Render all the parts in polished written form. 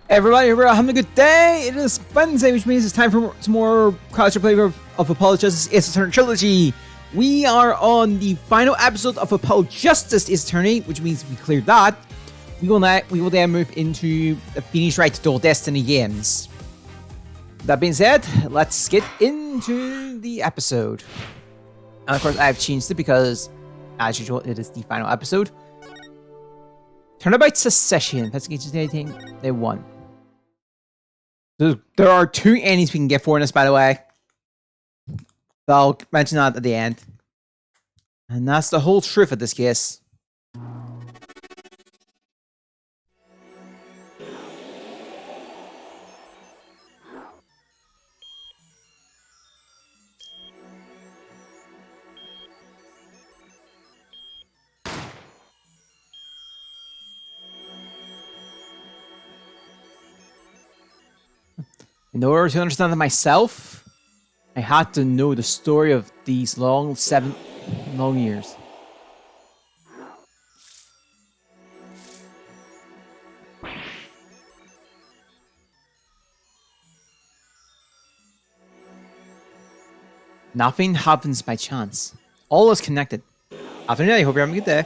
Everybody, we're having a good day. It is Wednesday, which means it's time for some more culture flavor of Apollo Justice Ace Attorney Trilogy. We are on the final episode of Apollo Justice Ace Attorney, which means we cleared that. We will then move into the Phoenix Wright Dual Destiny games. That being said, let's get into the episode. And of course, I have changed it because, as usual, it is the final episode. Turnabout Secession. Investigation anything they won. There are 2 endings we can get for this, by the way. So I'll mention that at the end. And that's the whole truth of this case. In order to understand it myself, I had to know the story of these 7 long years. Nothing happens by chance. All is connected. Afternoon, I hope you're having a good day.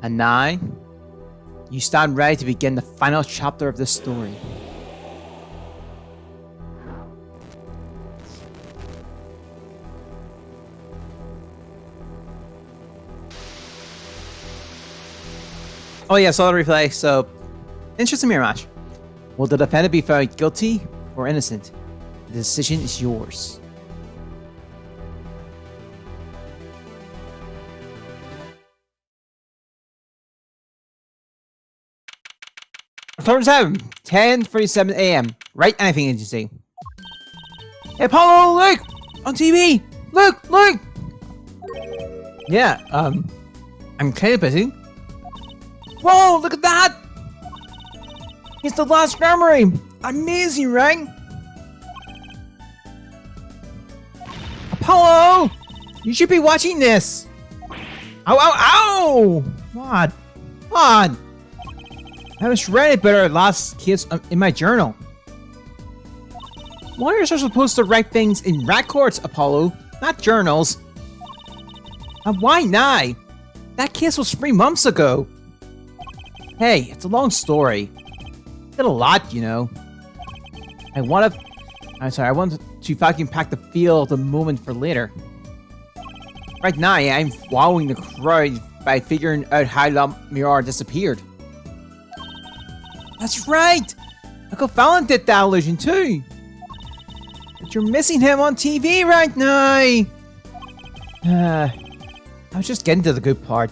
And now, you stand ready to begin the final chapter of this story. Oh yeah, saw the replay, so interesting mirror match. Will the defendant be found guilty or innocent? The decision is yours. Turn 7, 10:37 a.m. Right anything agency. Hey, Apollo, look! On TV! Look! Yeah, I'm kind of busy. Whoa, look at that! It's the last armory! Amazing, right? Apollo! You should be watching this! Ow! What? I was read better last case in my journal. Lawyers are supposed to write things in records, Apollo, not journals. And why not? That case was 3 months ago. Hey, it's a long story. Did a lot, you know. I wanted to vacuum pack the feel of the moment for later. Right now, I'm wowing the crowd by figuring out how Mirar disappeared. That's right! Uncle Fallon did that illusion too! But you're missing him on TV right now! I was just getting to the good part.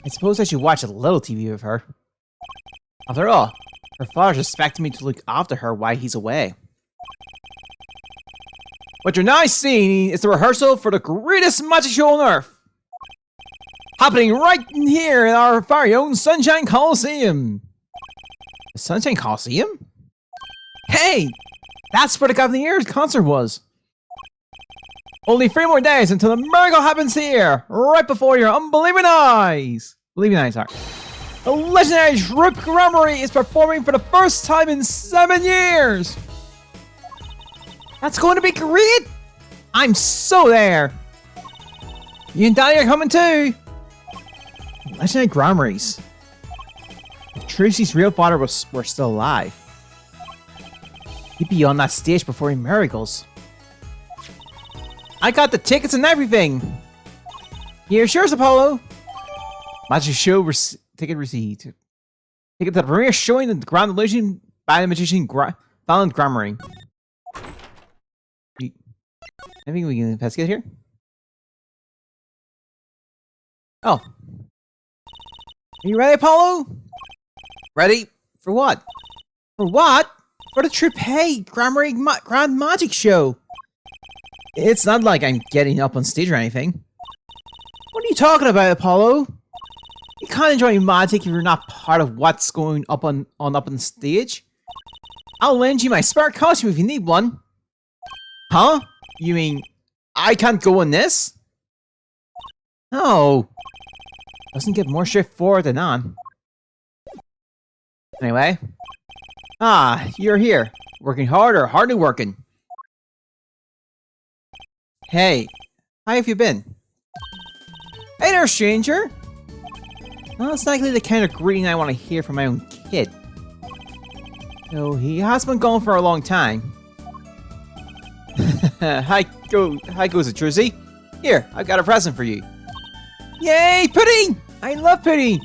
I suppose I should watch a little TV with her. After all, her father's expecting me to look after her while he's away. What you're now seeing is the rehearsal for the greatest magic show on Earth! Happening right in here in our very own Sunshine Coliseum! The Sunshine Coliseum? Hey! That's where the Cavaliers concert was! Only 3 more days until the miracle happens here! Right before your unbelieving eyes! Believing eyes, sorry. The legendary Trip Grammary is performing for the first time in 7 years! That's going to be great! I'm so there! You and Daddy are coming too! Legendary Grammaries. If Tracy's real father were still alive, he'd be on that stage performing miracles. I got the tickets and everything! Here's yours, Apollo! Magic show ticket received. Ticket to the premiere showing the Grand Illusion by the magician Fallon Grammary. Anything we can investigate here? Oh. Are you ready, Apollo? Ready? For what? For what? For the Tripay Grand Magic Show. It's not like I'm getting up on stage or anything. What are you talking about, Apollo? You can't enjoy magic if you're not part of what's going up on the stage. I'll lend you my smart costume if you need one. Huh? You mean I can't go in this? No. Doesn't get more straightforward than on. Anyway. You're here. Working hard or hardly working? Hey, how have you been? Hey there, stranger! Well, it's likely the kind of greeting I want to hear from my own kid. No, he has been gone for a long time. Hi goes it, Trusy. Here, I've got a present for you. Yay, pudding! I love pudding!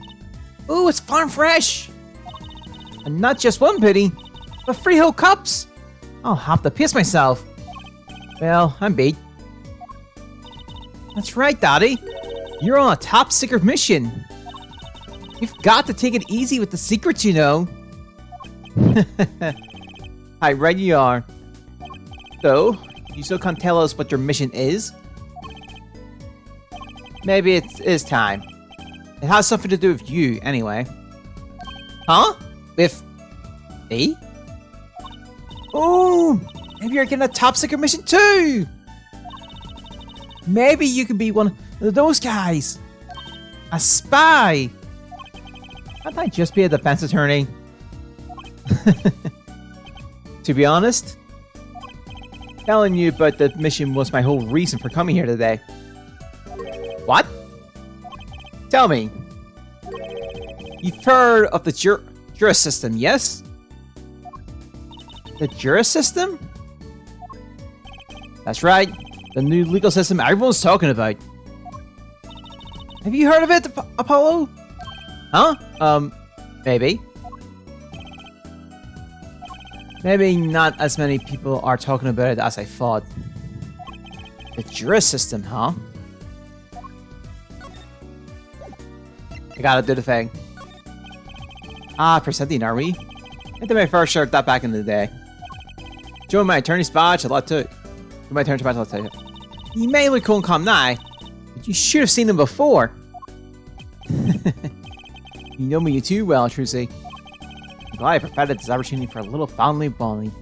Ooh, it's farm fresh! And not just one pudding, but 3 whole cups! I'll have to piss myself. Well, I'm beat. That's right, Daddy. You're on a top secret mission. You've got to take it easy with the secrets, you know. Hi, right you are. So, you still can't tell us what your mission is? Maybe it is time. It has something to do with you, anyway. Huh? With me? Oh, maybe you're getting a top secret mission too! Maybe you could be one of those guys. A spy. Can't I just be a defense attorney? To be honest, telling you about the mission was my whole reason for coming here today. What? Tell me. You've heard of the juris system, yes? The juris system? That's right. The new legal system everyone's talking about. Have you heard of it, Apollo? Huh? Maybe. Maybe not as many people are talking about it as I thought. The juris system, huh? I gotta do the thing. Presenting, are we? I did my first share of that back in the day. Join my attorney's badge a lot too. Join my attorney's badge a lot too. You may look cool and calm now, but you should have seen them before. You know me too well, Trusy. I'm glad I provided this opportunity for a little family bonding.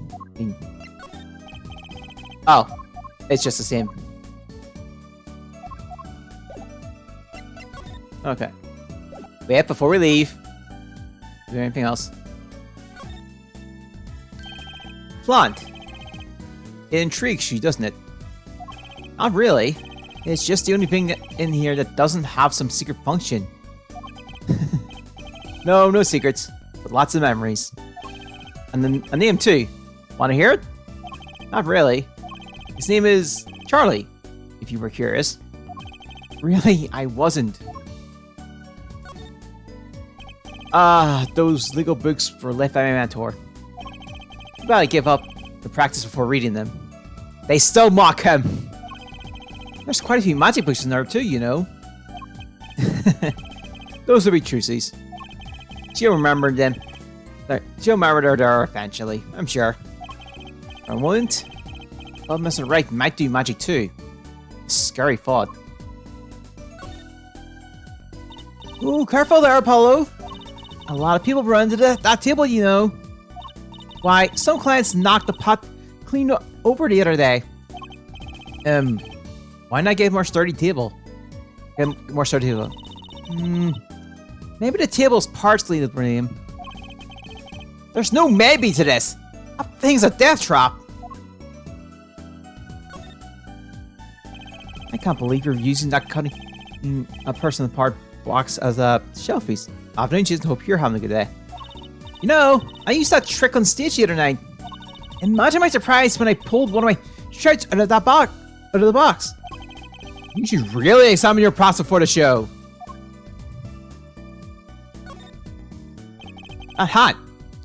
Oh, it's just the same. Okay. Wait, before we leave. Is there anything else? Flaunt. It intrigues you, doesn't it? Not really. It's just the only thing in here that doesn't have some secret function. No secrets, but lots of memories. And then a name too. Want to hear it? Not really. His name is Charlie, if you were curious. Really, I wasn't. Those legal books were left by my mentor. Too bad I gave up the practice before reading them. They still mock him. There's quite a few magic books in there too, you know. Those will be Trucy's. She'll remember them. She'll remember there eventually, I'm sure. I won't. Well, Mr. Wright might do magic too. Scary thought. Ooh, careful there, Apollo. A lot of people run into that table, you know. Why, some clients knocked the pot clean over the other day. Why not get a more sturdy table? More sturdy table. Maybe the table's partially to blame. There's no maybe to this. That thing's a death trap. I can't believe you're using that cutting a person apart box as a shelf piece. I've known you and hope you're having a good day. You know, I used that trick on stage the other night. Imagine my surprise when I pulled one of my shirts out of the box. You should really examine your process for the show. That hat.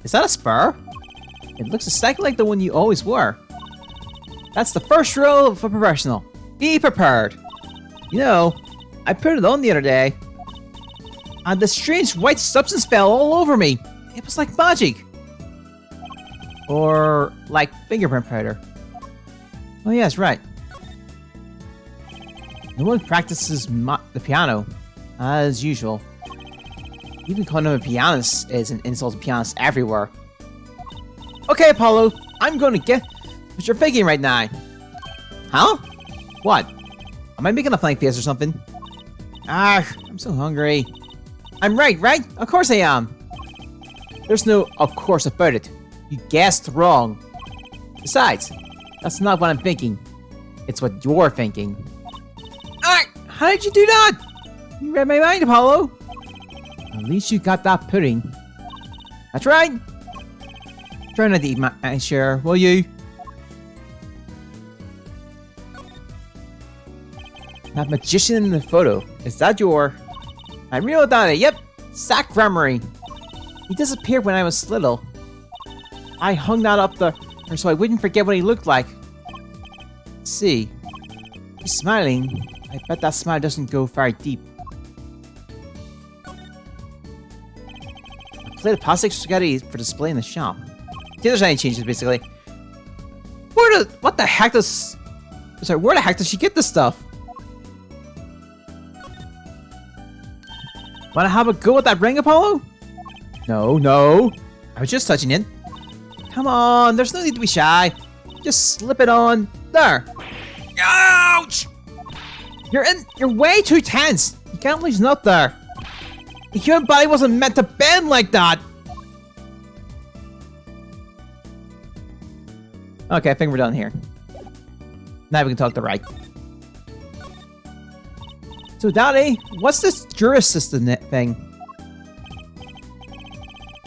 Is that a spur? It looks exactly like the one you always wore. That's the first rule of a professional. Be prepared. You know, I put it on the other day, and the strange white substance fell all over me. It was like magic. Or like fingerprint powder. Oh yes, right. No one practices the piano, as usual. Even calling him a pianist is an insult to pianists everywhere. Okay, Apollo, I'm gonna get what you're thinking right now. Huh? What? Am I making a funny face or something? Ah, I'm so hungry. I'm right? Of course I am. There's no of course about it. You guessed wrong. Besides, that's not what I'm thinking. It's what you're thinking. Ah, how did you do that? You read my mind, Apollo. At least you got that pudding. That's right. Try not to eat my share, will you? That magician in the photo, is that your... I real about it, yep. Sack Grammary. He disappeared when I was little. I hung that up there so I wouldn't forget what he looked like. Let's see. He's smiling. I bet that smile doesn't go very deep. A plate of plastic spaghetti for display in the shop. See if there's any changes, basically. What the heck does... Sorry, where the heck does she get this stuff? Wanna have a go with that ring, Apollo? No. I was just touching it. Come on, there's no need to be shy. Just slip it on. There. Ouch! You're way too tense. You can't loosen up there. The human body wasn't meant to bend like that. Okay, I think we're done here. Now we can talk to Right. So, Daddy, what's this jury system thing?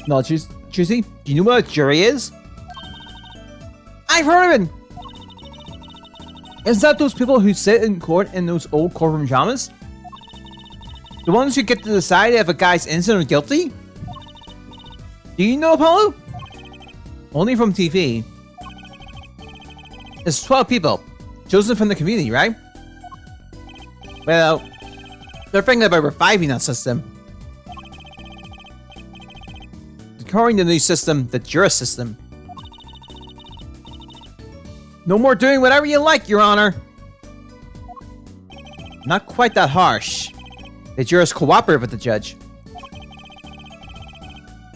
No, Choosy, do you know what a jury is? I've heard of it! Is that those people who sit in court in those old courtroom dramas? The ones who get to decide if a guy's innocent or guilty? Do you know, Apollo? Only from TV. It's 12 people, chosen from the community, right? Well, they're thinking about reviving that system. Calling the new system the Jurist system. No more doing whatever you like, Your Honor. Not quite that harsh. The jurors cooperate with the judge.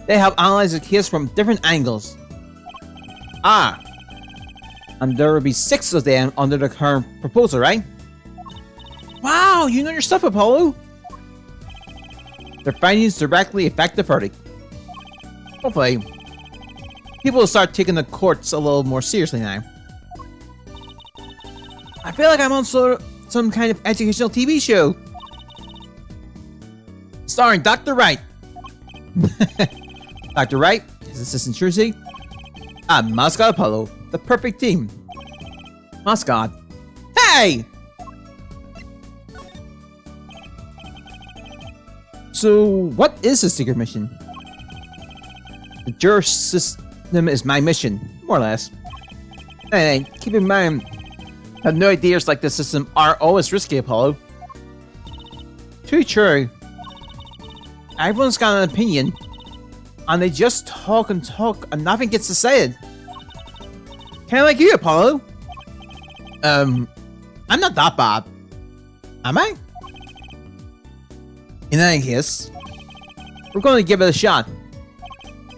They have analyzed the case from different angles. Ah. And there will be 6 of them under the current proposal, right? Wow, you know your stuff, Apollo. Their findings directly affect the verdict. Hopefully, people will start taking the courts a little more seriously now. I feel like I'm on some kind of educational TV show. Starring Dr. Wright. Dr. Wright, his assistant Trucy, and Mascot Apollo, the perfect team. Mascot. Hey! So, what is the secret mission? The Jurist system is my mission, more or less. Anyway, keep in mind that no ideas like this system are always risky, Apollo. Too true. Everyone's got an opinion, and they just talk and nothing gets decided. Kinda like you, Apollo. I'm not that bad. Am I? In any case, we're going to give it a shot.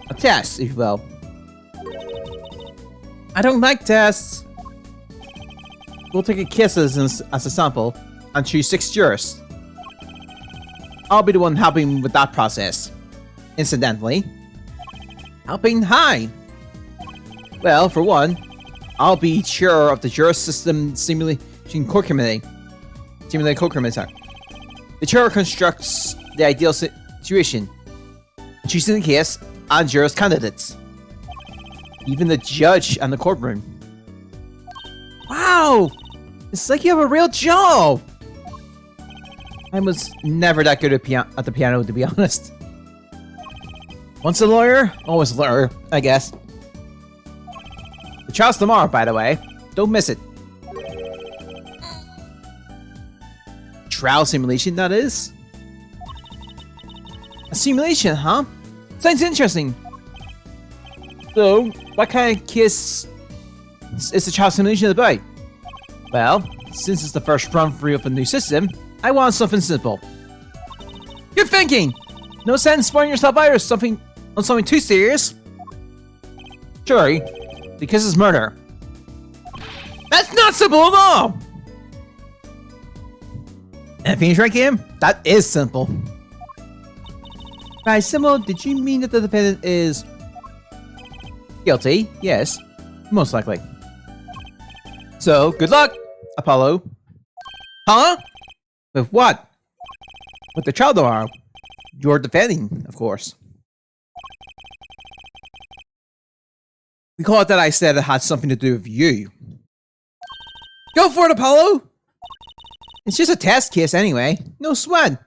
A test, if you will. I don't like tests. We'll take a kiss as a sample and choose 6 jurors. I'll be the one helping with that process. Incidentally, helping high. Well, for one, I'll be chair of the Jurist System Simulation Core Committee. The chair constructs the ideal situation, choosing the case and jurors candidates. Even the judge and the courtroom. Wow! It's like you have a real job! I was never that good at the piano, to be honest. Once a lawyer, always a lawyer, I guess. The trial's tomorrow, by the way. Don't miss it. Trial simulation, that is? A simulation, huh? Sounds interesting. So, what kind of case is the trial simulation about? Well, since it's the first run through of a new system, I want something simple. Good thinking! No sense spoiling yourself out on something too serious. Sure, because it's murder. That's not simple at all! And finish right game? That is simple. By simple, did you mean that the defendant is guilty? Yes, most likely. So, good luck, Apollo. Huh? With what? With the trial tomorrow. You're defending, of course. We call it that I said it had something to do with you. Go for it, Apollo! It's just a test case anyway. No sweat.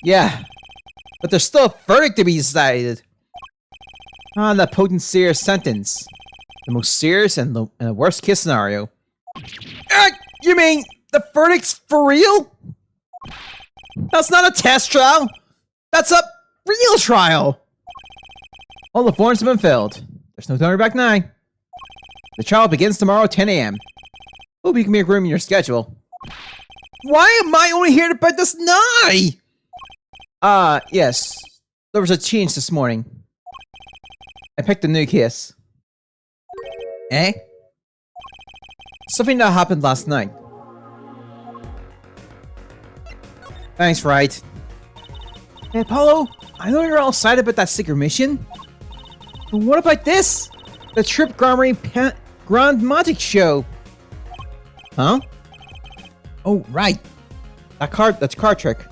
Yeah. But there's still a verdict to be decided. Ah, that potent serious sentence. The most serious and the worst case scenario. You mean the verdict's for real? That's not a test trial. That's a real trial. All the forms have been filled. There's no turning back now. The trial begins tomorrow at 10 a.m. Hope you can make room in your schedule. Why am I only here about this now? Yes. There was a change this morning. I picked a new case. Eh? Something that happened last night. Thanks, right. Hey, Apollo, I know you're all excited about that secret mission. But what about this? The Trip Grand Magic Show. Huh? Oh, right. That's card trick.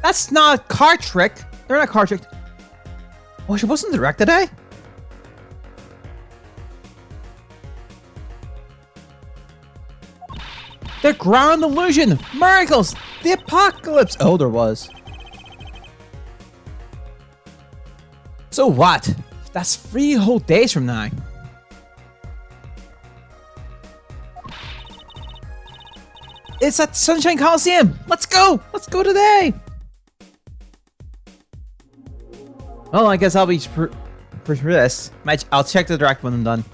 That's not a card trick. They're not card trick. Oh, she wasn't directed, eh? The Grand Illusion! Miracles! The Apocalypse! Oh, there was. So what? That's 3 whole days from now. It's at Sunshine Coliseum! Let's go! Let's go today! Well, I guess I'll be for this. I'll check the direct when I'm done.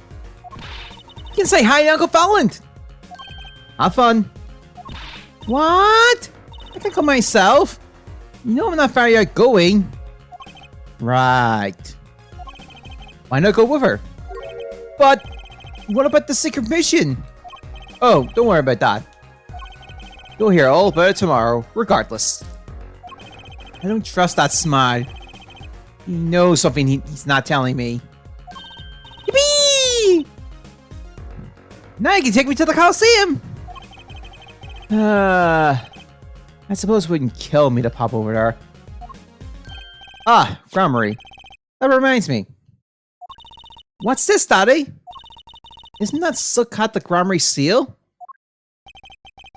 You can say hi to Uncle Fallon! Have fun. What? I can go myself. You know I'm not very outgoing. Right. Why not go with her? But what about the secret mission? Oh, don't worry about that. You'll hear all about it tomorrow, regardless. I don't trust that smile. He knows something he's not telling me. Yippee! Now you can take me to the Coliseum! I suppose it wouldn't kill me to pop over there. Ah, Gramarye. That reminds me. What's this, Daddy? Isn't that Sukkot the Gramarye seal?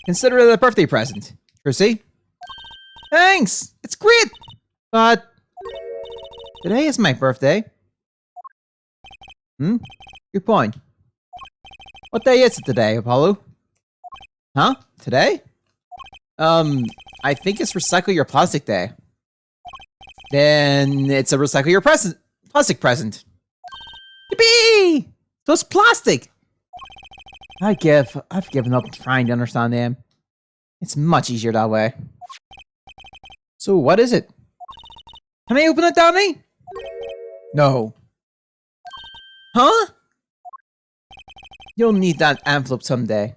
Consider it a birthday present. Chrissy? Thanks! It's great! But today is my birthday. Good point. What day is it today, Apollo? Huh? Today? I think it's Recycle Your Plastic Day. Then it's a Recycle Your Plastic present. Yippee! So it's plastic! I've given up trying to understand them. It's much easier that way. So what is it? Can I open it, Donnie? No. Huh? You'll need that envelope someday.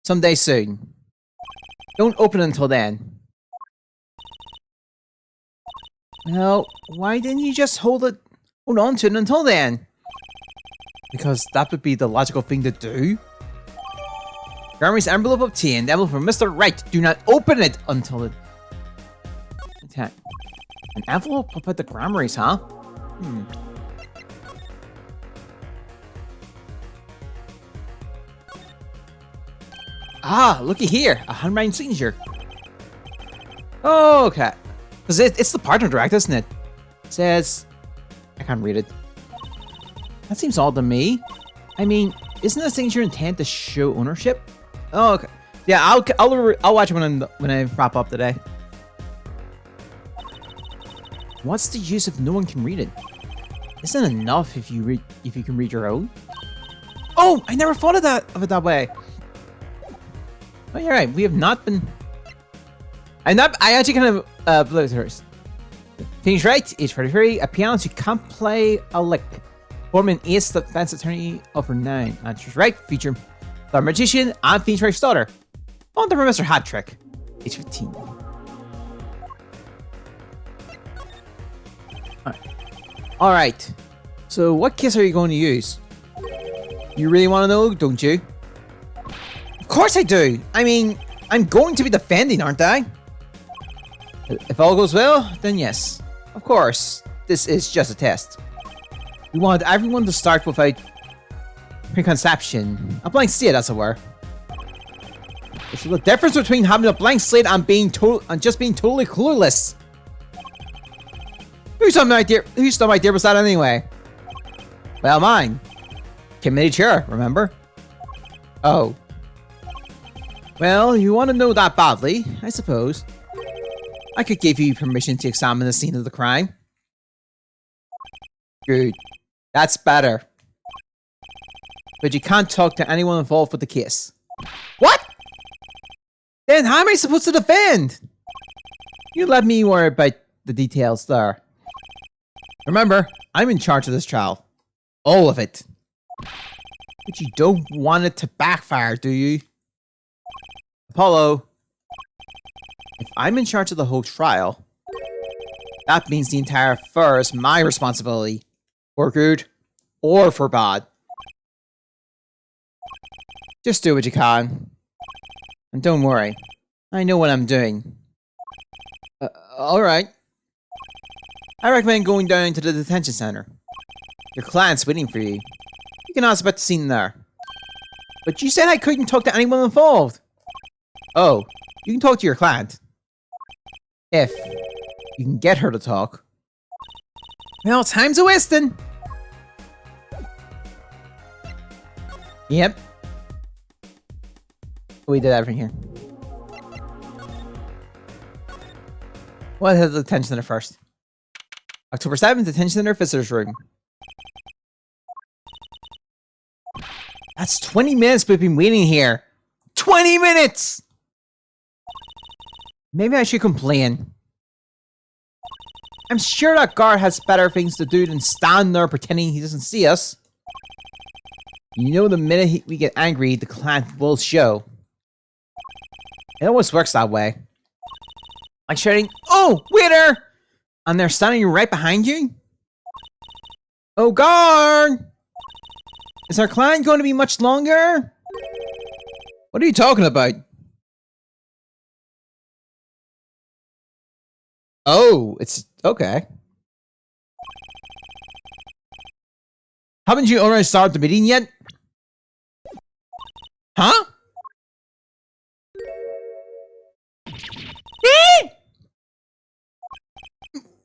Someday soon. Don't open it until then. Well, why didn't you just hold on to it until then? Because that would be the logical thing to do. Gramarye's envelope obtained. Envelope from Mr. Right. Do not open it until it... Attack. An envelope about the Gramarye's, huh? Ah, looky here. A handwriting signature. Oh, okay. Because it's the partner direct, isn't it? It says... I can't read it. That seems odd to me. I mean, isn't the signature intended to show ownership? Oh, okay. Yeah, I'll watch it when I wrap up today. What's the use if no one can read it? Isn't it enough if you can read your own? Oh, I never thought of it that way. Oh, you're right. We have not been. I actually kind of Things right, age 33, a pianist who can't play a lick. Form an ace defense attorney of renown. Answers right, feature the magician and Phoenix Wright's daughter. On to Mr. Hat Trick, age 15. Alright, so what kiss are you going to use? You really want to know, don't you? Of course I do! I mean, I'm going to be defending, aren't I? If all goes well, then yes. Of course, this is just a test. We want everyone to start without preconception. A blank slate, as it were. There's the difference between having a blank slate and just being totally clueless. Whose dumb idea was that anyway? Well, mine. Committee chair, remember? Oh. Well, you want to know that badly, I suppose. I could give you permission to examine the scene of the crime. Good. That's better. But you can't talk to anyone involved with the case. What? Then how am I supposed to defend? You let me worry about the details there. Remember, I'm in charge of this trial. All of it. But you don't want it to backfire, do you? Apollo. If I'm in charge of the whole trial, that means the entire affair is my responsibility. For good, or for bad. Just do what you can. And don't worry. I know what I'm doing. Alright. I recommend going down to the detention center. Your client's waiting for you. You can ask about the scene there. But you said I couldn't talk to anyone involved. Oh, you can talk to your client. If you can get her to talk. Well, time's a wasting. Yep. We did everything here. What is the detention center first? October 7th, detention center visitors room. That's 20 minutes we've been waiting here. 20 minutes! Maybe I should complain. I'm sure that guard has better things to do than stand there pretending he doesn't see us. You know, the minute we get angry, the client will show. It always works that way. Like shouting, "Oh, waiter!" And they're standing right behind you? Oh, guard! Is our client going to be much longer? What are you talking about? Oh, it's okay. Haven't you already started the meeting yet? Huh?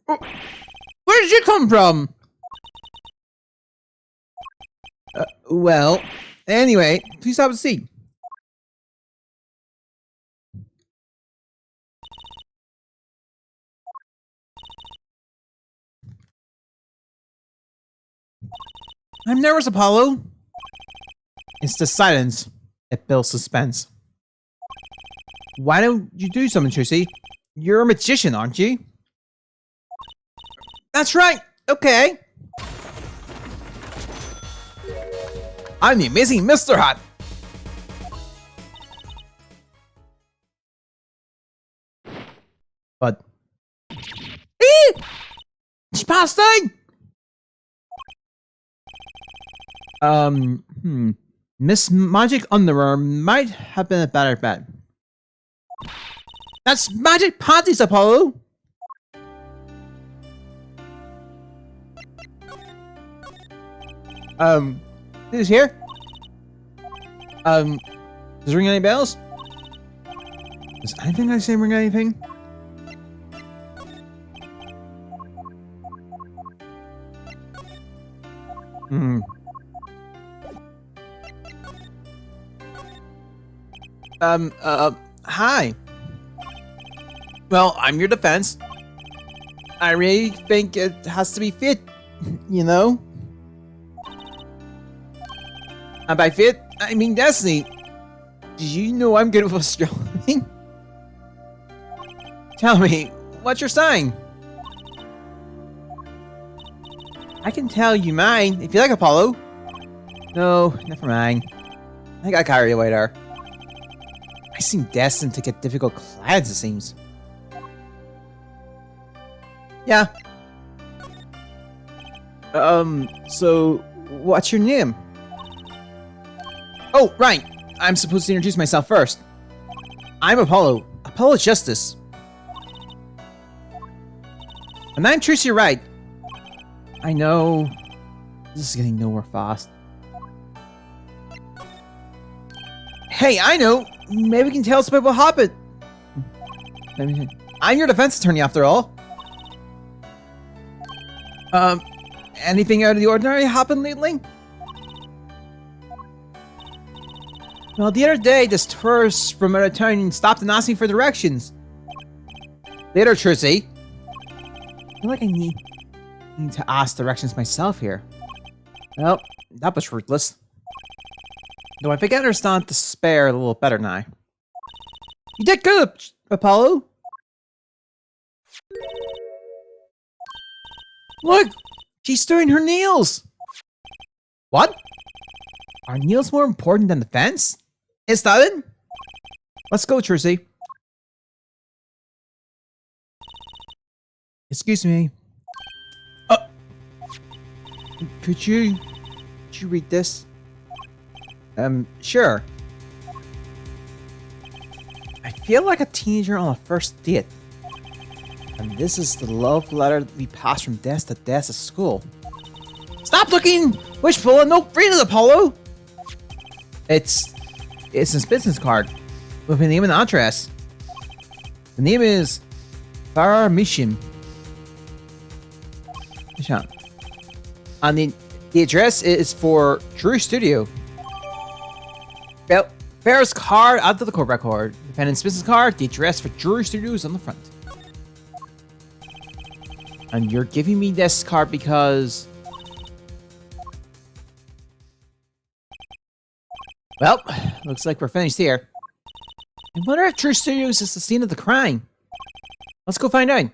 Where did you come from? Well, anyway, please have a seat. I'm nervous, Apollo. It's the silence that builds suspense. Why don't you do something, Tracy? You're a magician, aren't you? That's right. Okay. I'm the amazing Mr. Hat. But... She passed out! Miss Magic Underwear might have been a better bet. That's Magic Panties, Apollo! Who's here? Does it ring any bells? Does anything I say ring anything? Hi. Well, I'm your defense. I really think it has to be fit, you know? And by fit, I mean destiny. Did you know I'm good with astrology? Tell me, what's your sign? I can tell you mine if you like, Apollo. No, never mind. I got carried away there. I seem destined to get difficult clouds, it seems. Yeah. So, what's your name? Oh, right. I'm supposed to introduce myself first. I'm Apollo. Apollo Justice. And I'm Tricia Wright. I know. This is getting nowhere fast. Hey, I know. Maybe you can tell us about what happened. I'm your defense attorney, after all. Anything out of the ordinary happened lately? Well, the other day, this tourist from out of town stopped and asked me for directions. Later, Trissy. I feel like I need to ask directions myself here. Well, that was ruthless. Though I think I understand despair a little better now. You did good, Apollo. Look! She's doing her nails! What? Are nails more important than the fence? Is that it? Let's go, Trissy. Excuse me. Could you read this? Sure. I feel like a teenager on a first date. And this is the love letter we pass from desk to desk at school. Stop looking wishful and no read it, Apollo! It's his business card with a name and address. The name is Farah Mishim. And the address is for Drew Studio. Farah's card added to the court record. Defendant's business card, the address for Drew Studio is on the front. And you're giving me this card because... Well, looks like we're finished here. I wonder if Drew Studios is the scene of the crime. Let's go find out.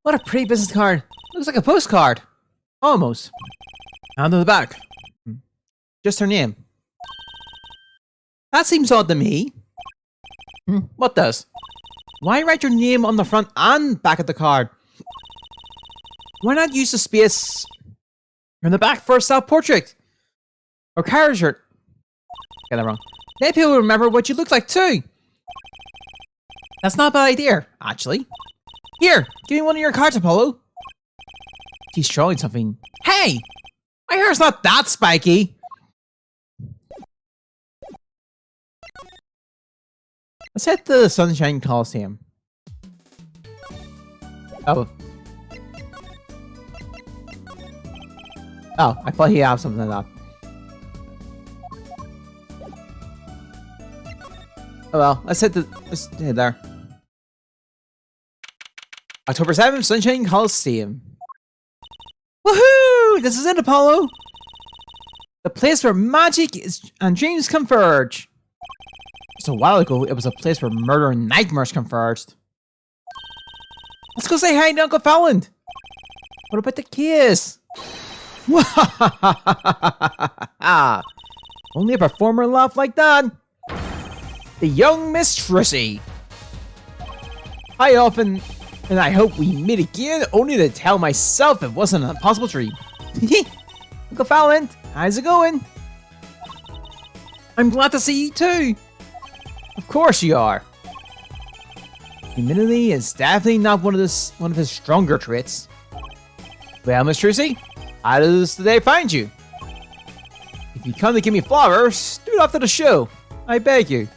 What a pretty business card. Looks like a postcard. Almost. And on the back. Just her name. That seems odd to me. What does? Why write your name on the front and back of the card? Why not use the space in the back for a self-portrait? Or caricature? Get that wrong. Then people will remember what you look like too. That's not a bad idea, actually. Here, give me one of your cards, Apollo. He's showing something. Hey! My hair's not that spiky. Let's hit the Sunshine Coliseum. Oh. Oh, I thought he had something like that. Oh well, let's hit there. October 7th, Sunshine Coliseum. Woohoo! This is it, Apollo! The place where magic and dreams converge. Just a while ago, it was a place where murder and nightmares converged. Let's go say hi to Uncle Fallon. What about the kiss? Only a performer laughed like that. The young Miss Trissy. Hi often, and I hope we meet again, only to tell myself it wasn't an impossible dream. Uncle Fallon, how's it going? I'm glad to see you too. Of course you are. Humility is definitely not one of his stronger traits. Well, Miss Trissy, how does today find you? If you come to give me flowers, do it after the show. I beg you.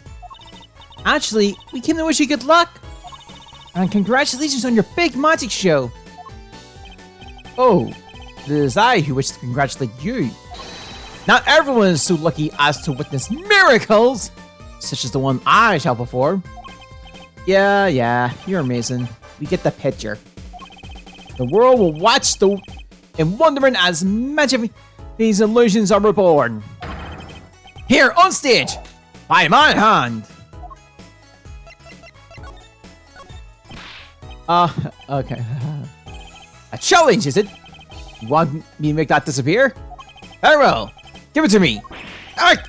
Actually, we came to wish you good luck. And congratulations on your big magic show. Oh, it is I who wish to congratulate you. Not everyone is so lucky as to witness miracles, such as the one I shall perform. Yeah, you're amazing. We get the picture. The world will watch in wonderment as magic these illusions are reborn. Here, on stage, By my hand! Okay. A challenge, is it? You want me to make that disappear? Very well. Give it to me.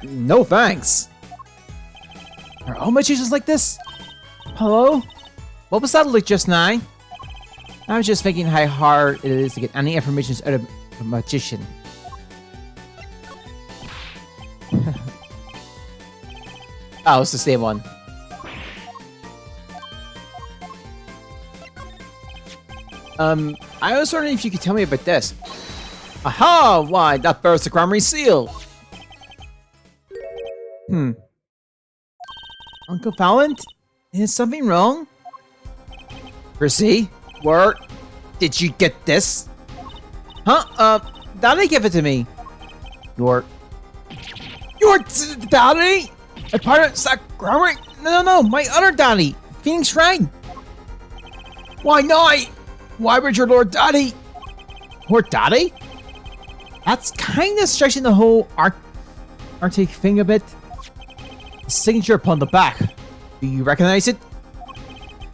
No thanks. Are all magicians like this? Hello? What was that like just now? I was just thinking how hard it is to get any information out of a magician. Oh, it's the same one. I was wondering if you could tell me about this. Aha! Why, that bears the Grammary seal. Uncle Fallon? Is something wrong? Percy, where did you get this? Huh? Daddy gave it to me. Your daddy? A part of Sack Grammar? No, my other daddy, Phoenix Shrine. Why not? Why would your Lord Daddy? Lord Daddy? That's kind of stretching the whole Arctic thing a bit. The signature upon the back. Do you recognize it?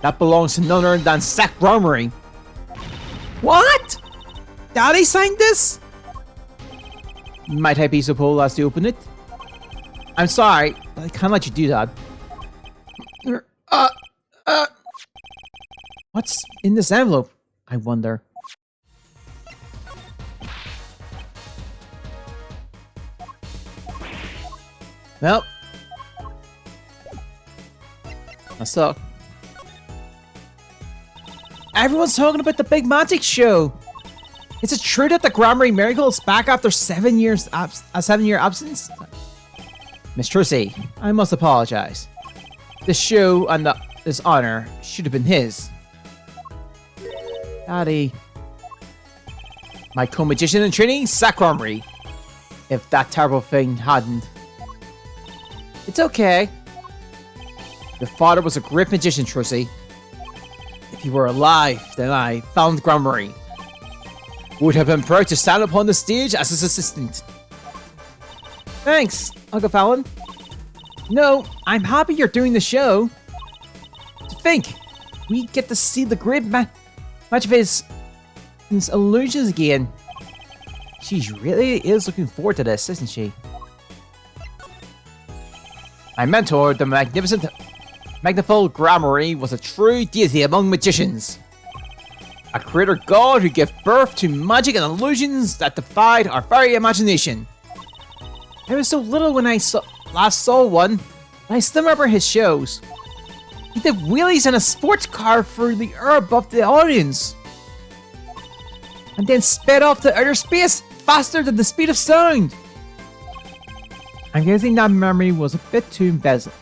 That belongs to none other than Sack Grammar. What? Daddy signed this? Might I be so bold as to open it? I'm sorry, but I can't let you do that. What's in this envelope? I wonder. Well, that's all. Everyone's talking about the big magic show. Is it true that the Grammar Miracle is back after 7 years a 7-year absence? Miss Trucy, I must apologize. This show and this honor should have been his. Daddy. My co-magician in training, Sack Grammar. If that terrible thing hadn't. It's okay. Your father was a great magician, Trucy. If he were alive, then I found Grammar. Would have been proud to stand upon the stage as his assistant. Thanks, Uncle Fallon. No, I'm happy you're doing the show. To think, we get to see the great match of his illusions again. She really is looking forward to this, isn't she? My mentor, the magnificent Grammar, was a true deity among magicians. A creator god who gave birth to magic and illusions that defied our very imagination. I was so little when I last saw one, but I still remember his shows. He did wheelies in a sports car through the air above the audience. And then sped off to outer space faster than the speed of sound. I'm guessing that memory was a bit too embezzled.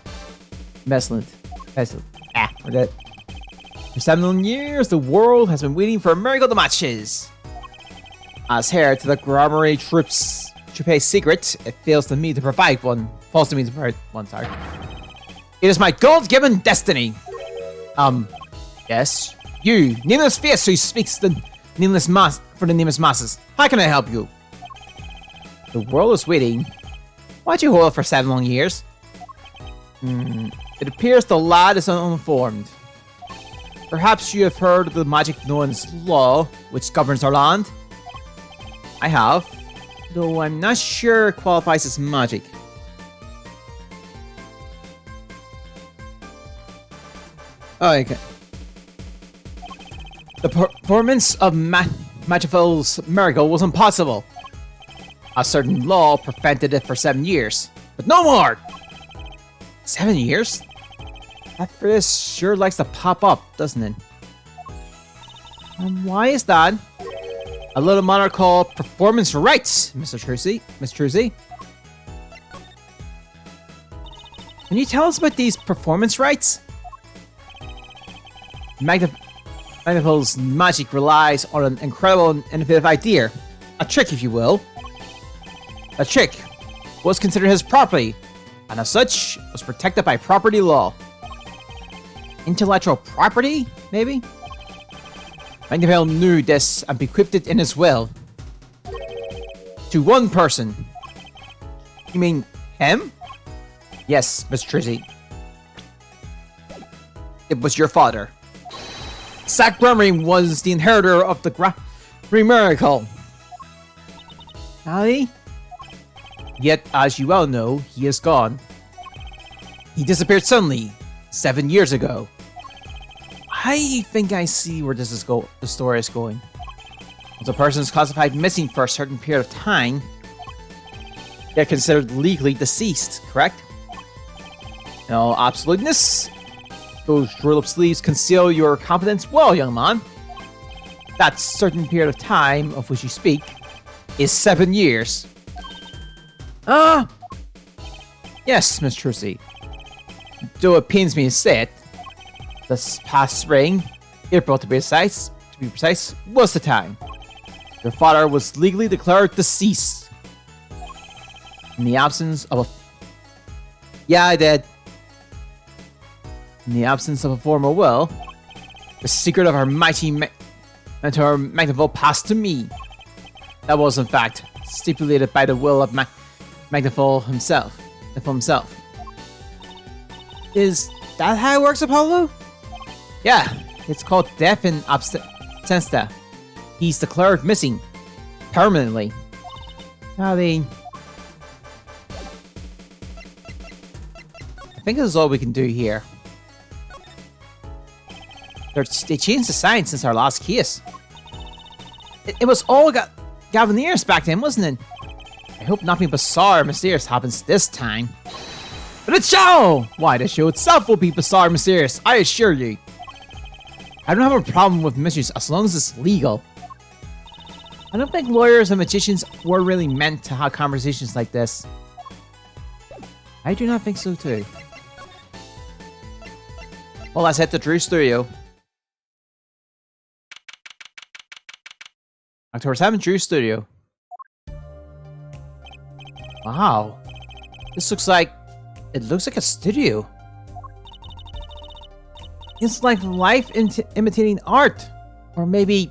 For 7 years, the world has been waiting for a miracle to match his. As heir to the Grammar Troupe's secret, it fails to me to provide one. Falls to me to provide one, sorry. It is my God-given destiny. Yes, you, nameless face who speaks the nameless mass for the nameless masses. How can I help you? The world is waiting. Why'd you hold it for 7 long years? It appears the lad is uninformed. Perhaps you have heard of the magic known as law, which governs our land? I have, though I'm not sure it qualifies as magic. Oh, okay. The performance of Magiful's miracle was impossible. A certain law prevented it for 7 years, but no more! 7 years? That phrase sure likes to pop up, doesn't it? And why is that? A little matter called performance rights, Mr. Trucy. Miss Trucy. Can you tell us about these performance rights? Magiful's magic relies on an incredible and innovative idea. A trick, if you will. A trick was considered his property, and as such, was protected by property law. Intellectual property, maybe? Magiful knew this and bequeathed it in his will. To one person. You mean him? Yes, Miss Trizzy. It was your father. Zack Brumry was the inheritor of the Great Miracle. Ali? Yet, as you well know, he is gone. He disappeared suddenly, 7 years ago. I think I see where the story is going. Once a person is classified missing for a certain period of time, they're considered legally deceased, correct? No absoluteness. Those roll-up sleeves conceal your competence well, young man. That certain period of time of which you speak is 7 years. Yes, Miss Trucy. Though it pains me to say it, this past spring, April to be precise, was the time. Your father was legally declared deceased. In the absence of a... Yeah, I did. In the absence of a formal will, the secret of our mighty mentor Magnavolt passed to me. That was, in fact, stipulated by the will of Magnavolt himself. Is that how it works, Apollo? Yeah, it's called death in absentia. He's declared missing. Permanently. I mean... I think this is all we can do here. They changed the sign since our last case. It was all Galvaniers back then, wasn't it? I hope nothing bizarre or mysterious happens this time. But it shall! Why, the show itself will be bizarre and mysterious, I assure you. I don't have a problem with mysteries as long as it's legal. I don't think lawyers and magicians were really meant to have conversations like this. I do not think so too. Well, let's head to Drew's studio. October 7th, Drew's studio. Wow. This looks like... It looks like a studio. It's like life imitating art. Or maybe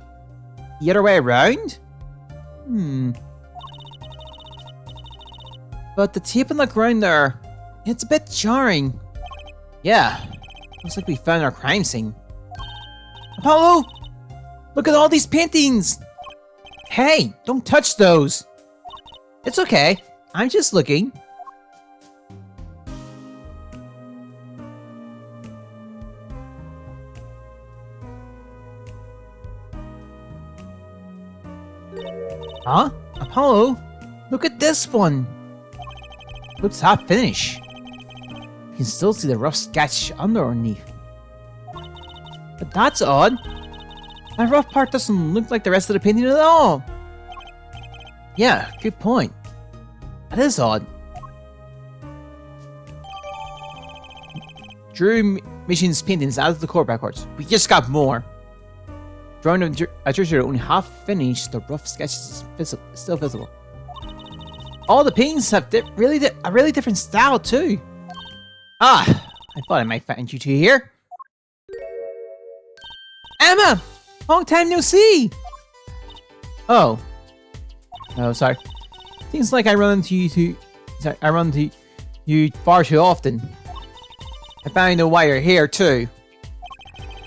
the other way around? But the tape on the ground there, it's a bit jarring. Yeah. Looks like we found our crime scene. Apollo! Look at all these paintings! Hey, don't touch those! It's okay. I'm just looking. Huh? Apollo? Look at this one! Looks half finished. You can still see the rough sketch underneath. But that's odd. That rough part doesn't look like the rest of the painting at all. Yeah, good point. That is odd. Drew Mission's paintings out of the court records. We just got more. Drawing of Treasure only half finished, the rough sketches is still visible. All the paintings have a really different style too. I thought I might find you two here. Emma! Long time no see! Oh, sorry. Seems like I run into you far too often. I finally know why you're here too.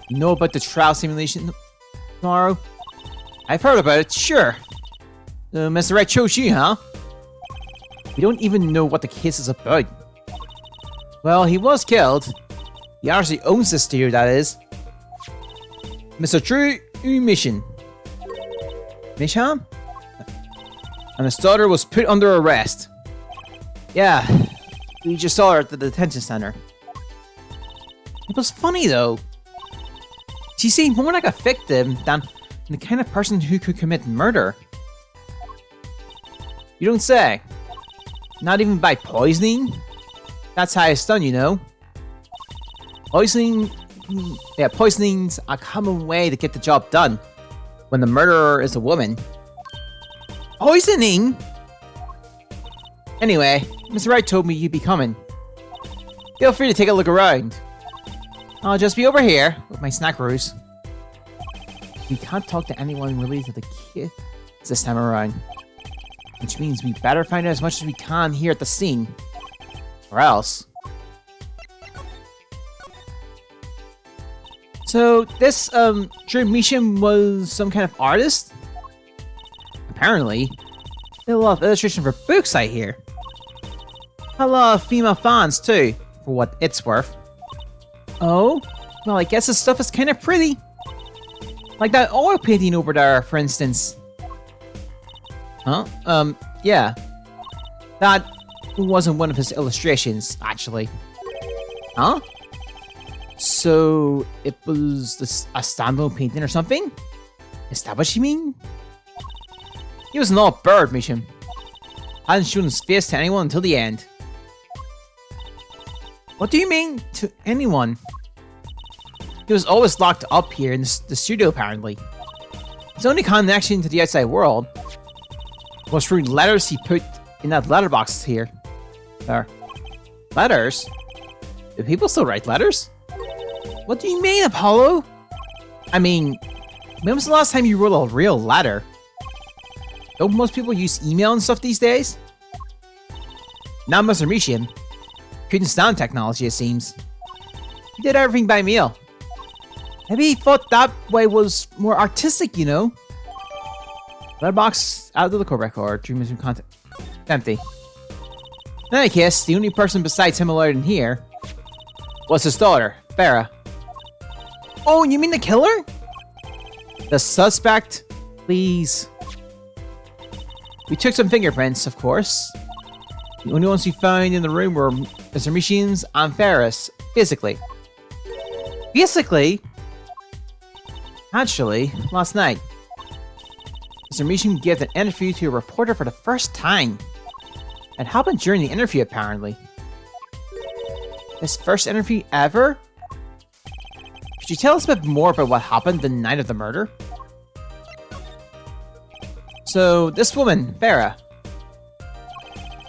You know about the trial simulation tomorrow? I've heard about it, sure. Mr. Wright chose you, huh? We don't even know what the case is about. Well, he was killed. He actually owns this studio, that is. Mr. Drew Mission. Mission? And his daughter was put under arrest. Yeah, we just saw her at the detention center. It was funny though. She seemed more like a victim than the kind of person who could commit murder. You don't say. Not even by poisoning? That's how it's done, you know. Poisoning's a common way to get the job done when the murderer is a woman. Poisoning? Anyway, Mr. Wright told me you'd be coming. Feel free to take a look around. I'll just be over here with my snack roos. We can't talk to anyone related to the kids this time around. Which means we better find out as much as we can here at the scene. Or else. So this Dream Mission was some kind of artist? Apparently. Did a lot of illustration for books I hear. A lot of female fans too, for what it's worth. Oh? Well, I guess this stuff is kind of pretty. Like that oil painting over there, for instance. Huh? Yeah. That wasn't one of his illustrations, actually. Huh? So, it was a standalone painting or something? Is that what you mean? He was an old bird, Mission. Hadn't shown his face to anyone until the end. What do you mean, to anyone? He was always locked up here in the studio, apparently. His only connection to the outside world was through letters he put in that letterbox here. There. Letters? Do people still write letters? What do you mean, Apollo? I mean, when was the last time you wrote a real letter? Don't most people use email and stuff these days? Now Mr. Mishian couldn't stand technology, it seems. He did everything by mail. Maybe he thought that way was more artistic, you know? Letterbox out of the core record, dream is content. Empty. In any case, the only person besides him allowed in here was his daughter, Farah. Oh, you mean the killer? The suspect? Please. We took some fingerprints, of course. The only ones we found in the room were Mr. Mishian's and Farah's, physically. Basically, actually, last night, Mr. Mishian gave an interview to a reporter for the first time. It happened during the interview, apparently. His first interview ever? Could you tell us a bit more about what happened the night of the murder? So, this woman, Farah,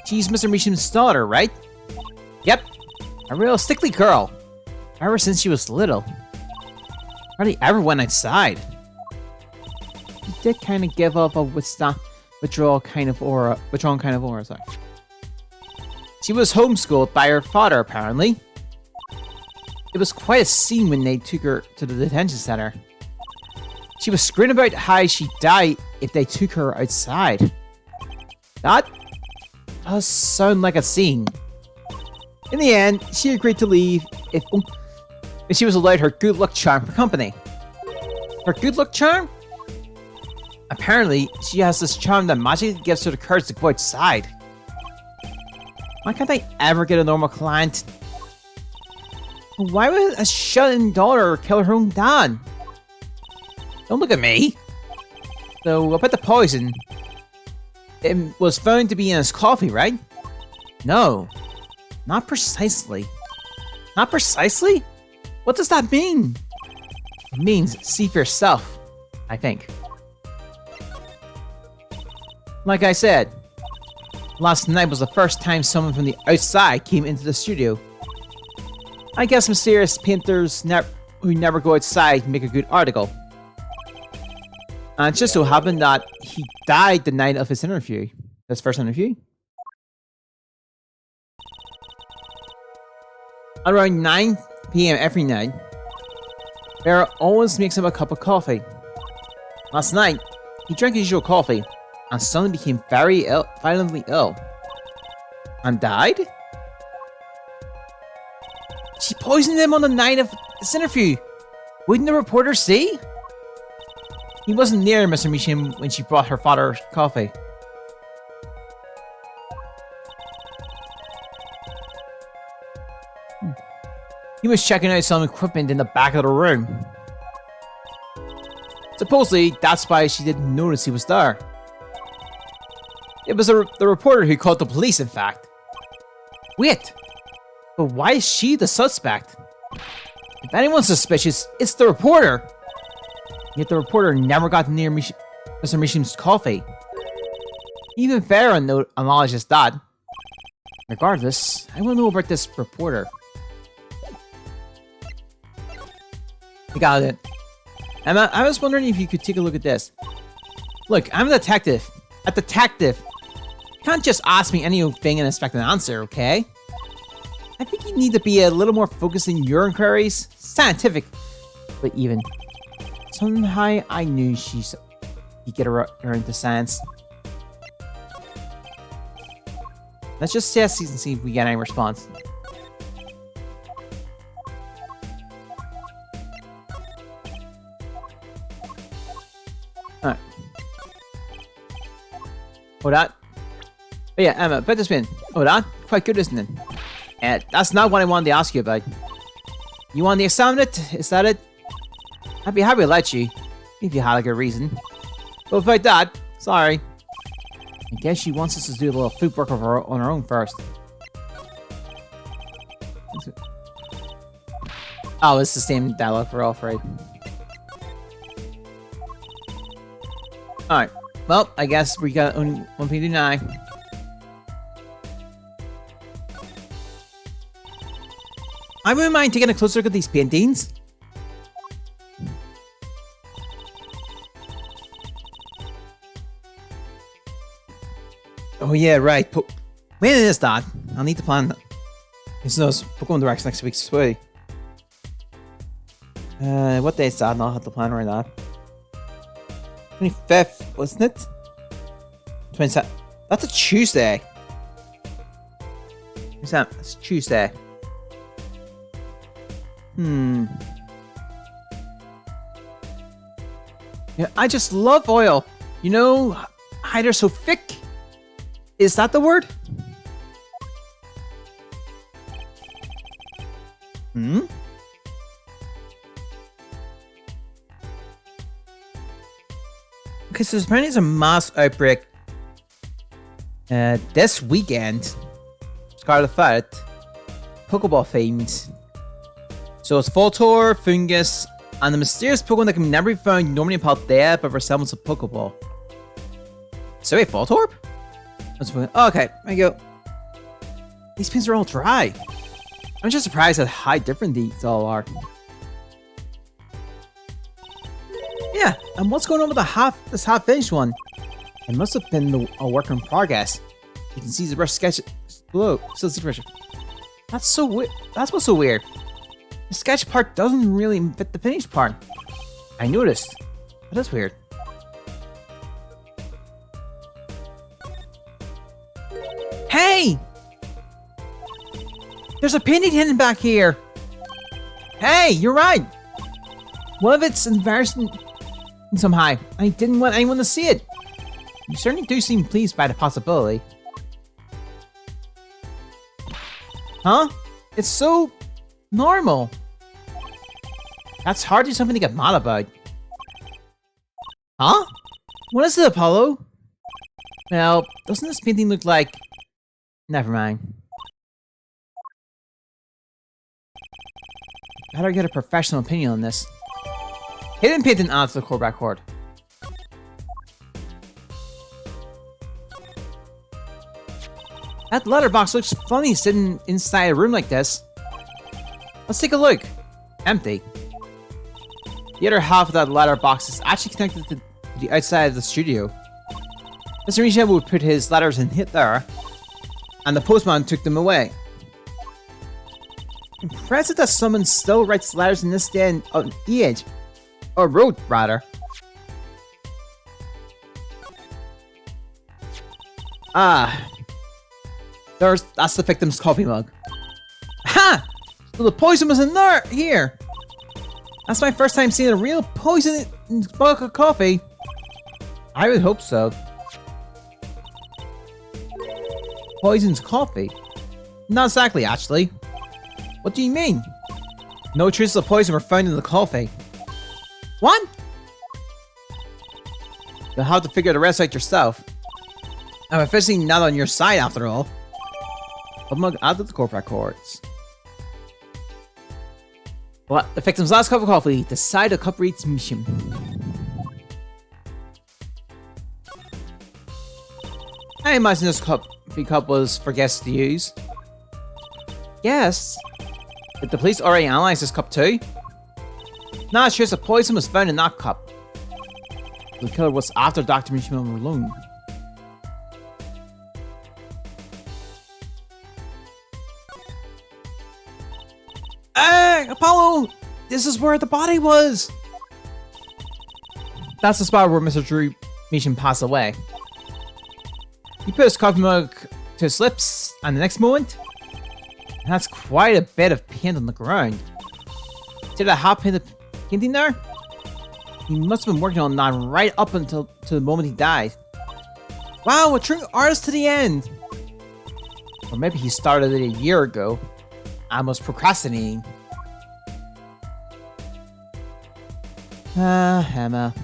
she's Mr. Mishian's daughter, right? Yep, a real stickly girl. Ever since she was little. Hardly ever went outside. She did kind of give up a withdrawal kind of aura, sorry. She was homeschooled by her father, apparently. It was quite a scene when they took her to the detention center. She was screaming about how she'd die if they took her outside. That does sound like a scene. In the end, she agreed to leave if she was allowed her good luck charm for company. Her good luck charm? Apparently, she has this charm that magically gives her the courage to go outside. Why can't I ever get a normal client? Why would a shut-in daughter kill her own dad? Don't look at me. So, about the poison. It was found to be in his coffee, right? No. Not precisely. Not precisely? What does that mean? It means see for yourself, I think. Like I said, last night was the first time someone from the outside came into the studio. I guess mysterious painters who never go outside make a good article. And it just so happened that he died the night of his interview. His first interview. Around 9 p.m. every night, Vera always makes him a cup of coffee. Last night, he drank his usual coffee and suddenly became violently ill. And died? She poisoned him on the night of this interview. Wouldn't the reporter see? He wasn't near Mr. Mishian when she brought her father coffee. He was checking out some equipment in the back of the room. Supposedly, that's why she didn't notice he was there. It was the reporter who called the police, in fact. Wait, but why is she the suspect? If anyone's suspicious, it's the reporter. Yet the reporter never got near Mr. Mishian's coffee. Even Farah acknowledges that. Regardless, I want to know about this reporter. I got it. Emma, I was wondering if you could take a look at this. Look, I'm a detective. A detective. You can't just ask me anything and expect an answer, okay? I think you need to be a little more focused in your inquiries. Scientific. But even somehow I knew she'd get her into science. Let's just test these and see if we get any response. Alright. Oh, that. Oh, yeah, Emma, put this in. Oh, that? Quite good, isn't it? That's not what I wanted to ask you about. You want to examine it? Is that it? I'd be happy to let you, if you had a good reason. But without that, sorry. I guess she wants us to do a little footwork on our own first. Oh, it's the same dialogue for all three. Alright. Well, I guess we got only one thing to do now. I wouldn't mind taking a closer look at these paintings. Oh yeah, right. When is that? I'll need to plan that. It's those Pokemon Directs next week's sway. What day is that? I'll have to plan right now. 25th, wasn't it? 27th. That's a Tuesday. What's that? It's Tuesday. Yeah, I just love oil. You know how they're so thick? Is that the word? Okay, so apparently there's a mass outbreak this weekend. Scarlet Fat, Pokeball themed. So it's Voltorb, Fungus, and the mysterious Pokemon that can never be found normally in Paldea but resembles a Pokeball. So wait, Voltorb? Okay, there you go. These pins are all dry. I'm just surprised at how different these all are. Yeah, and what's going on with this half-finished one? It must have been a work in progress. You can see the rough sketch below. Still see pressure. That's so weird. That's what's so weird. The sketch part doesn't really fit the finished part. I noticed. That's weird. Hey! There's a painting hidden back here. Hey, you're right. One of it's embarrassing somehow. I didn't want anyone to see it. You certainly do seem pleased by the possibility. Huh? It's so normal. That's hardly something to get mad about. Huh? What is it, Apollo? Well, doesn't this painting look like... Never mind. Better get a professional opinion on this. Hidden painting adds to the core backcourt. That letterbox looks funny sitting inside a room like this. Let's take a look. Empty. The other half of that letterbox is actually connected to the outside of the studio. Mr. Misha would put his letters in hit there, and the postman took them away. Impressive that someone still writes letters in this day and age. Or wrote, rather. That's the victim's coffee mug. Ha! So the poison was in there, here. That's my first time seeing a real poison in a mug of coffee. I would hope so. Poison's coffee? Not exactly, actually. What do you mean? No traces of poison were found in the coffee. What? You'll have to figure the rest out yourself. I'm officially not on your side after all. Mug out of the corporate courts. What? The victim's last cup of coffee. The side of cup reads mission. I imagine this coffee cup was for guests to use. Guests? Did the police already analyze this cup too? Nah, it's just the poison was found in that cup. The killer was after Dr. Mishima alone. Apollo! This is where the body was! That's the spot where Mr. Drew Meacham passed away. He put his coffee mug to his lips, and the next moment, that's quite a bit of paint on the ground. See that hot painting there? He must have been working on that right up until to the moment he died. Wow, a true artist to the end! Or maybe he started it a year ago and was procrastinating. Emma.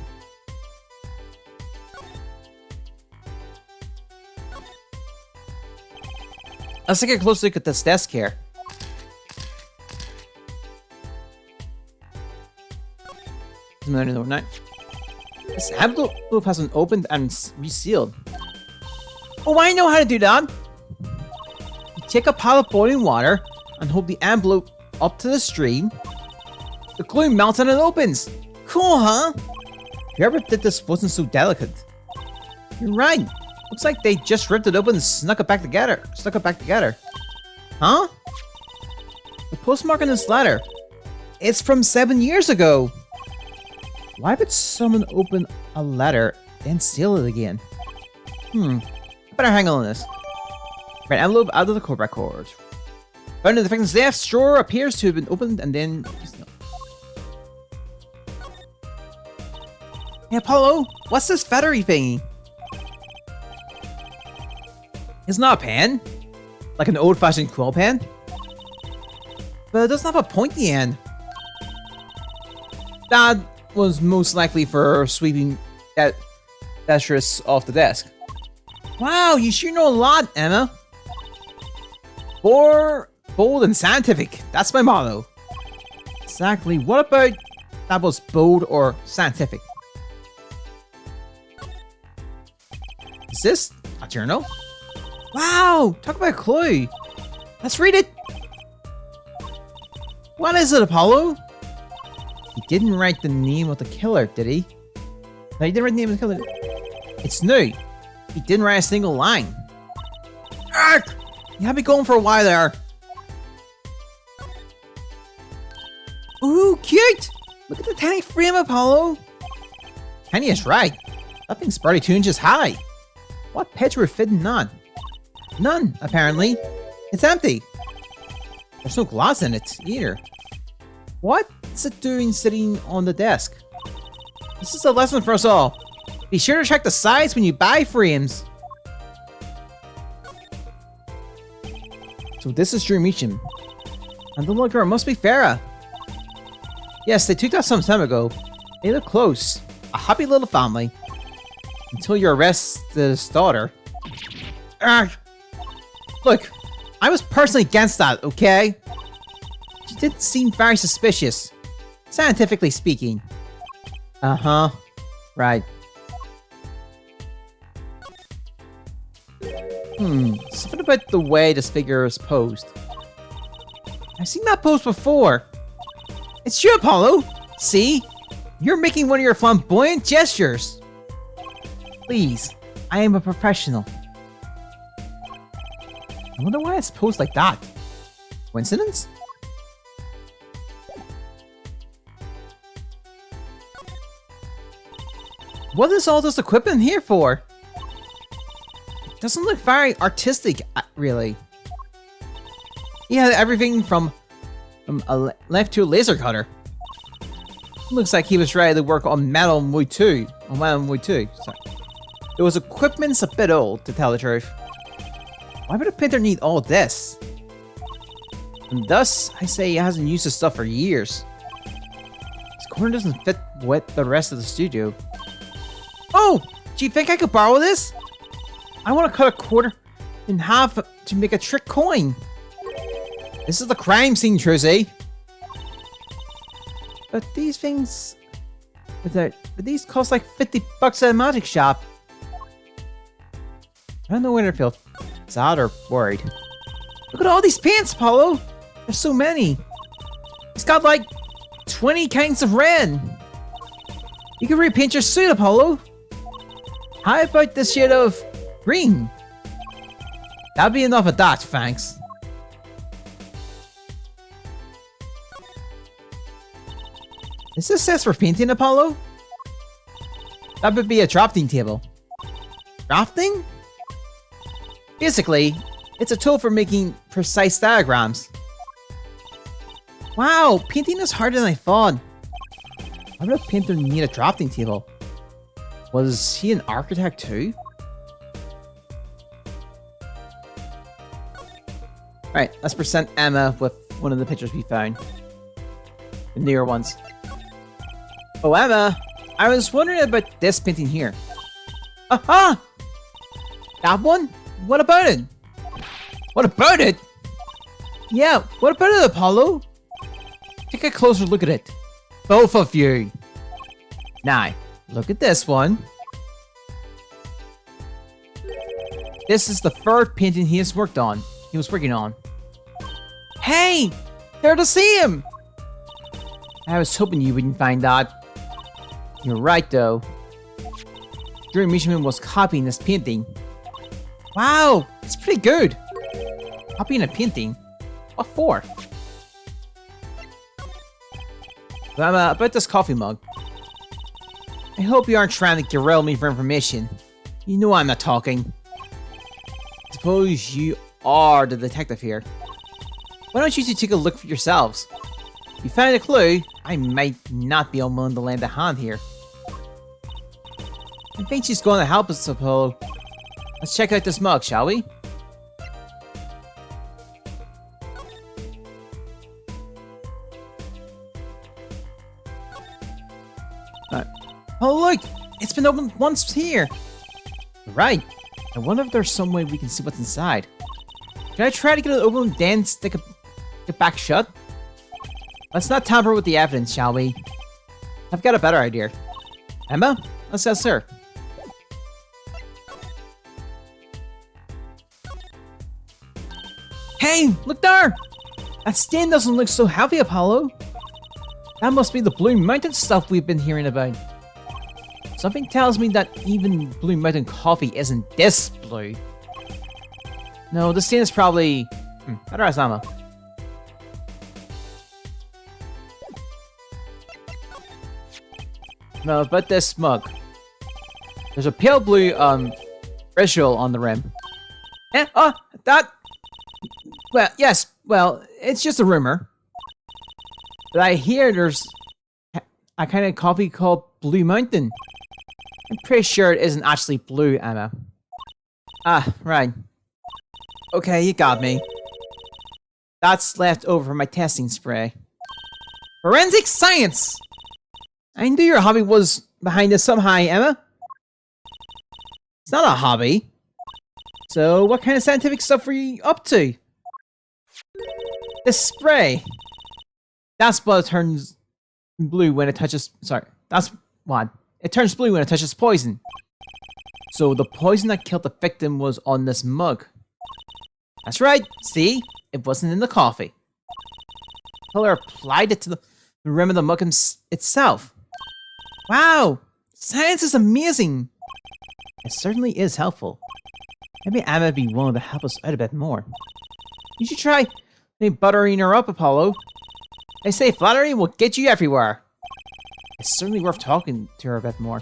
Let's take a close look at this desk here. This envelope has been opened and resealed. Oh, I know how to do that! You take a pile of boiling water and hold the envelope up to the stream. The glue melts and it opens. Cool, huh? Whoever did this wasn't so delicate. You're right. Looks like they just ripped it open and stuck it back together. Huh? The postmark on this letter. It's from 7 years ago. Why would someone open a letter and seal it again? I better hang on this. Right, envelope out of the court record. Found in the victim's left drawer appears to have been opened and then... Hey, Apollo, what's this feathery thingy? It's not a pen. Like an old-fashioned quill pen. But it doesn't have a pointy end. That was most likely for sweeping that dexterous off the desk. Wow, you sure know a lot, Emma. Bold and scientific. That's my motto. Exactly. What about that was bold or scientific? Is this a journal? Wow, talk about a clue. Let's read it. What is it, Apollo? He didn't write the name of the killer, did he? No, he didn't write the name of the killer. It's new. He didn't write a single line. Ark! You had me going for a while there. Ooh, cute! Look at the tiny frame, Apollo. Tiny is right. That thing's barely 2 inches high. What page were fitting on? None, apparently. It's empty. There's no glass in it, either. What's it doing sitting on the desk? This is a lesson for us all. Be sure to check the size when you buy frames. So this is Drew Meacham. And the little girl must be Farah. Yes, they took that some time ago. They look close. A happy little family. Until you arrest his daughter. Look, I was personally against that, okay? She didn't seem very suspicious. Scientifically speaking. Uh-huh. Right. Something about the way this figure is posed. I've seen that pose before. It's you, Apollo! See? You're making one of your flamboyant gestures. Please, I am a professional. I wonder why it's posed like that. Coincidence? What is all this equipment here for? It doesn't look very artistic, really. He had everything from a left to a laser cutter. Looks like he was ready to work on metal and wood too. Sorry. It was equipment's a bit old, to tell the truth. Why would a painter need all this? And thus, I say he hasn't used this stuff for years. This corner doesn't fit with the rest of the studio. Oh! Do you think I could borrow this? I want to cut a quarter in half to make a trick coin. This is the crime scene, Truzy. But these things... But these cost like $50 at a magic shop. I don't know whether to feel sad or worried. Look at all these paints, Apollo! There's so many. He's got like 20 kinds of red. You can repaint your suit, Apollo. How about this shade of green? That'll be enough of that, thanks. Is this says for painting, Apollo? That would be a drafting table. Drafting? Basically, it's a tool for making precise diagrams. Wow, painting is harder than I thought. Why would a painter need a drafting table? Was he an architect too? Alright, let's present Emma with one of the pictures we found. The newer ones. Oh, Emma! I was wondering about this painting here. Aha! That one? What about it? What about it? Yeah, what about it, Apollo? Take a closer look at it. Both of you. Now, look at this one. This is the third painting he was working on. Hey! There to see him! I was hoping you wouldn't find that. You're right, though. Drew Mishman was copying this painting. Wow, it's pretty good. Copying a painting? What for? About this coffee mug. I hope you aren't trying to derail me for information. You know I'm not talking. Suppose you are the detective here. Why don't you two take a look for yourselves? If you find a clue, I might not be unwilling to lend a hand here. I think she's going to help us, Apollo. Let's check out this mug, shall we? Oh look! It's been opened once here! Right. I wonder if there's some way we can see what's inside. Can I try to get it open and then stick it back shut? Let's not tamper with the evidence, shall we? I've got a better idea. Emma? Let's ask her. Hey! Look there! That stain doesn't look so heavy, Apollo. That must be the Blue Mountain stuff we've been hearing about. Something tells me that even Blue Mountain coffee isn't this blue. No, this stain is probably... better ask Emma. No, but this mug. There's a pale blue, visual on the rim. Eh? Oh, that... Well, yes, well, it's just a rumor. But I hear there's a kind of coffee called Blue Mountain. I'm pretty sure it isn't actually blue, Emma. Ah, right. Okay, you got me. That's left over from my testing spray. Forensic science! I knew your hobby was behind this somehow, Emma. It's not a hobby. So, what kind of scientific stuff were you up to? This spray. That's what turns blue when it touches... Sorry, that's what. It turns blue when it touches poison. So the poison that killed the victim was on this mug. That's right, see? It wasn't in the coffee. Color applied it to the rim of the mug itself. Wow! Science is amazing! It certainly is helpful. Maybe Emma would be willing to help us out a bit more. You should try maybe buttering her up, Apollo. They say flattery will get you everywhere. It's certainly worth talking to her a bit more.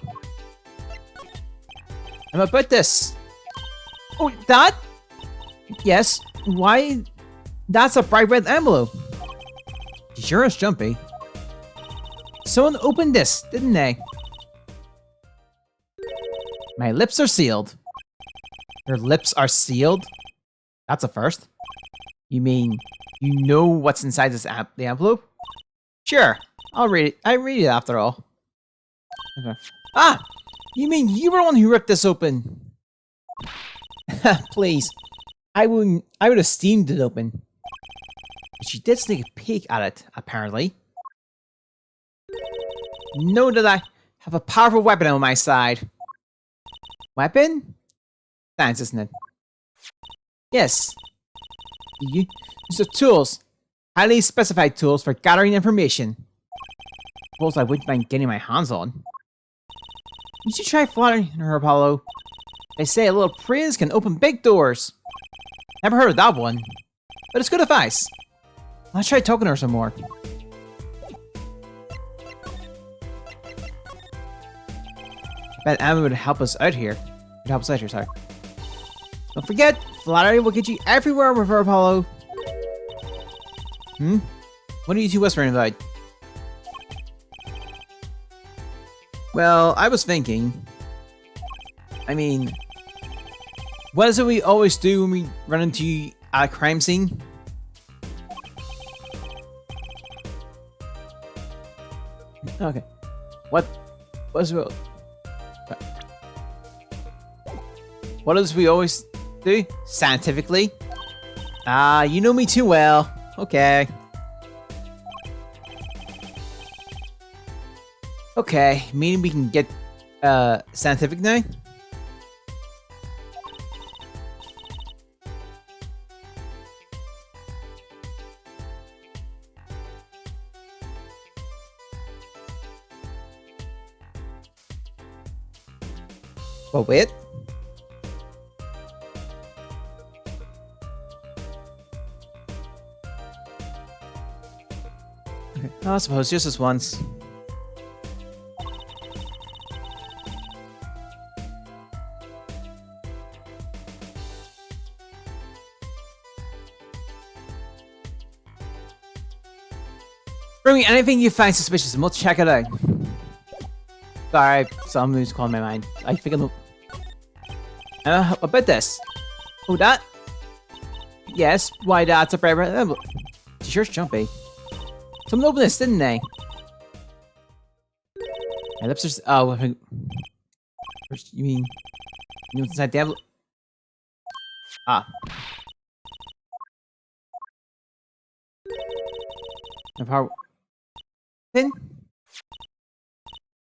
And about this. Oh, that? Yes. Why? That's a bright red envelope. She sure is jumpy. Someone opened this, didn't they? My lips are sealed. Your lips are sealed? That's a first. You mean you know what's inside this the envelope? Sure, I'll read it. I read it after all. Okay. Ah! You mean you were the one who ripped this open? Please. I would have steamed it open. But she did sneak a peek at it, apparently. Know that I have a powerful weapon on my side. Weapon? Thanks, isn't it? Yes. You use of tools. Highly specified tools for gathering information. Tools I wouldn't mind getting my hands on. You should try flattering her, Apollo. They say a little praise can open big doors. Never heard of that one. But it's good advice. Let's try talking to her some more. bet Emma would help us out here. Would help us out here, sorry. Don't forget, flattery will get you everywhere with her, Apollo. What are you two whispering about? Well, I was thinking... I mean... What is it we always do when we run into a crime scene? Okay. What is we always do? Scientifically? You know me too well. Okay. Okay, meaning we can get scientific now? Well, wait. Okay. I suppose just this once. Bring me anything you find suspicious and we'll check it out. Sorry, something's calling my mind. I think I know. About this. Oh, that? Yes, why that's a brave. Sure, jumpy. Someone opened this, didn't they? My lips are. Oh, you mean. You know what's inside the envelope? Ah. The power. Pin?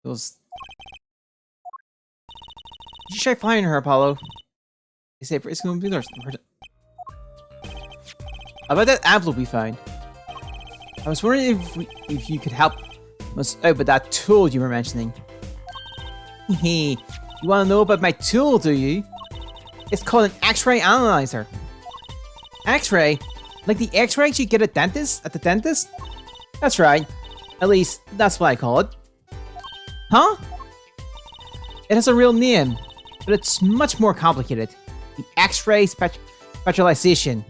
Those. Did you try flying her, Apollo? They say it's going to be there. About that envelope we found. I was wondering if you could help us out with that tool you were mentioning. You want to know about my tool, do you? It's called an X-ray analyzer. X-ray? Like the X-rays you get at the dentist? That's right. At least, that's what I call it. Huh? It has a real name, but it's much more complicated. The X-ray specialization.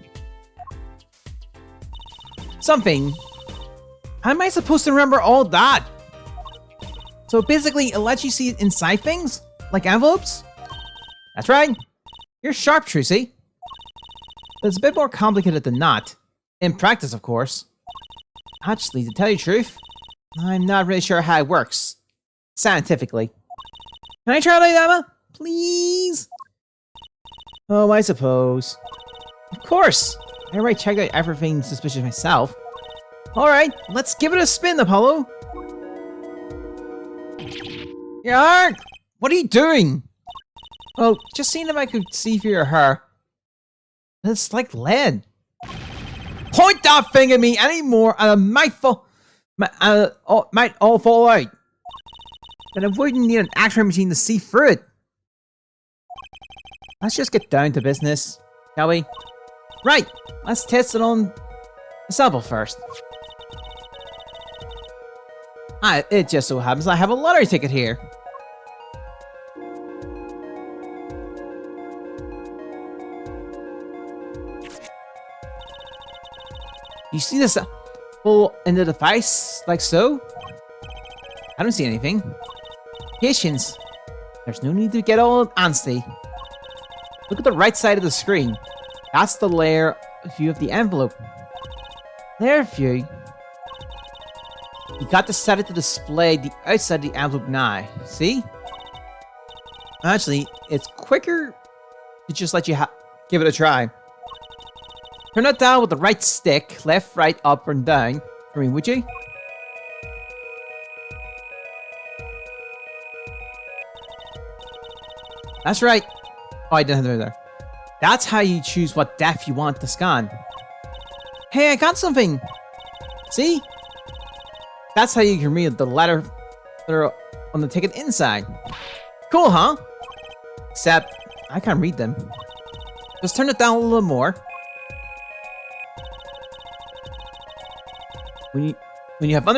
Something. How am I supposed to remember all that? So basically, it lets you see inside things? Like envelopes? That's right. You're sharp, Trucy. But it's a bit more complicated than that. In practice, of course. Actually, to tell you the truth, I'm not really sure how it works. Scientifically. Can I try it out, Emma? Please? Oh, I suppose. Of course! I already checked out everything suspicious myself. Alright, let's give it a spin, Apollo! Yark! What are you doing? Oh, just seeing if I could see through your hair. It's like lead. Point that thing at me anymore and I might all fall out. And I wouldn't need an X-ray machine to see through it. Let's just get down to business, shall we? Right, let's test it on a sample first. It just so happens I have a lottery ticket here. You see this pull in the device like so? I don't see anything. Patience. There's no need to get all antsy. Look at the right side of the screen. That's the layer view of the envelope. Layer view. You got to set it to display the outside of the envelope now. See? Actually, it's quicker to just let you give it a try. Turn it down with the right stick, left, right, up, and down. I mean, would you? That's right. Oh, I didn't have it there. That's how you choose what depth you want to scan. Hey, I got something! See? That's how you can read the letter that are on the ticket inside. Cool, huh? Except, I can't read them. Just turn it down a little more. When you have to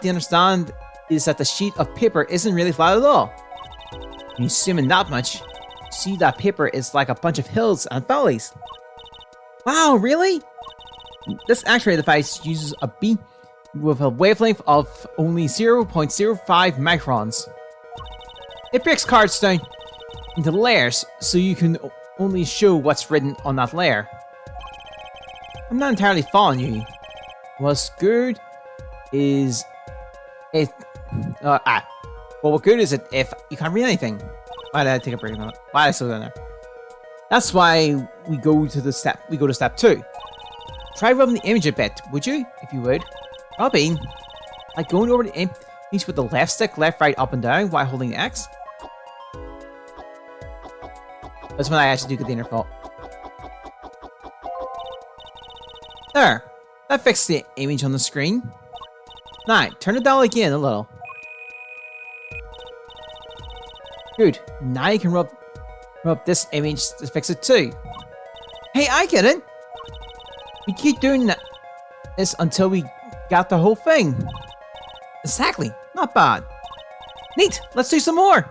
understand is that the sheet of paper isn't really flat at all. When you zoom in that much, you see that paper is like a bunch of hills and valleys. Wow, really? This X-ray device uses a beam with a wavelength of only 0.05 microns. It breaks cards down into layers so you can only show what's written on that layer. I'm not entirely following you. What's good is if well, what good is it if you can't read anything? Why did I take a break on it? Why did I slow down there? That's why we go to step 2. Try rubbing the image a bit, would you? If you would. Rubbing? Like going over the image with the left stick, left, right, up and down while holding the X? That's when I actually do get the inner fault. There. That fixed the image on the screen. Now, turn it down again a little. Good. Now you can rub this image to fix it too. Hey, I get it. We keep doing this until we got the whole thing. Exactly. Not bad. Neat. Let's do some more.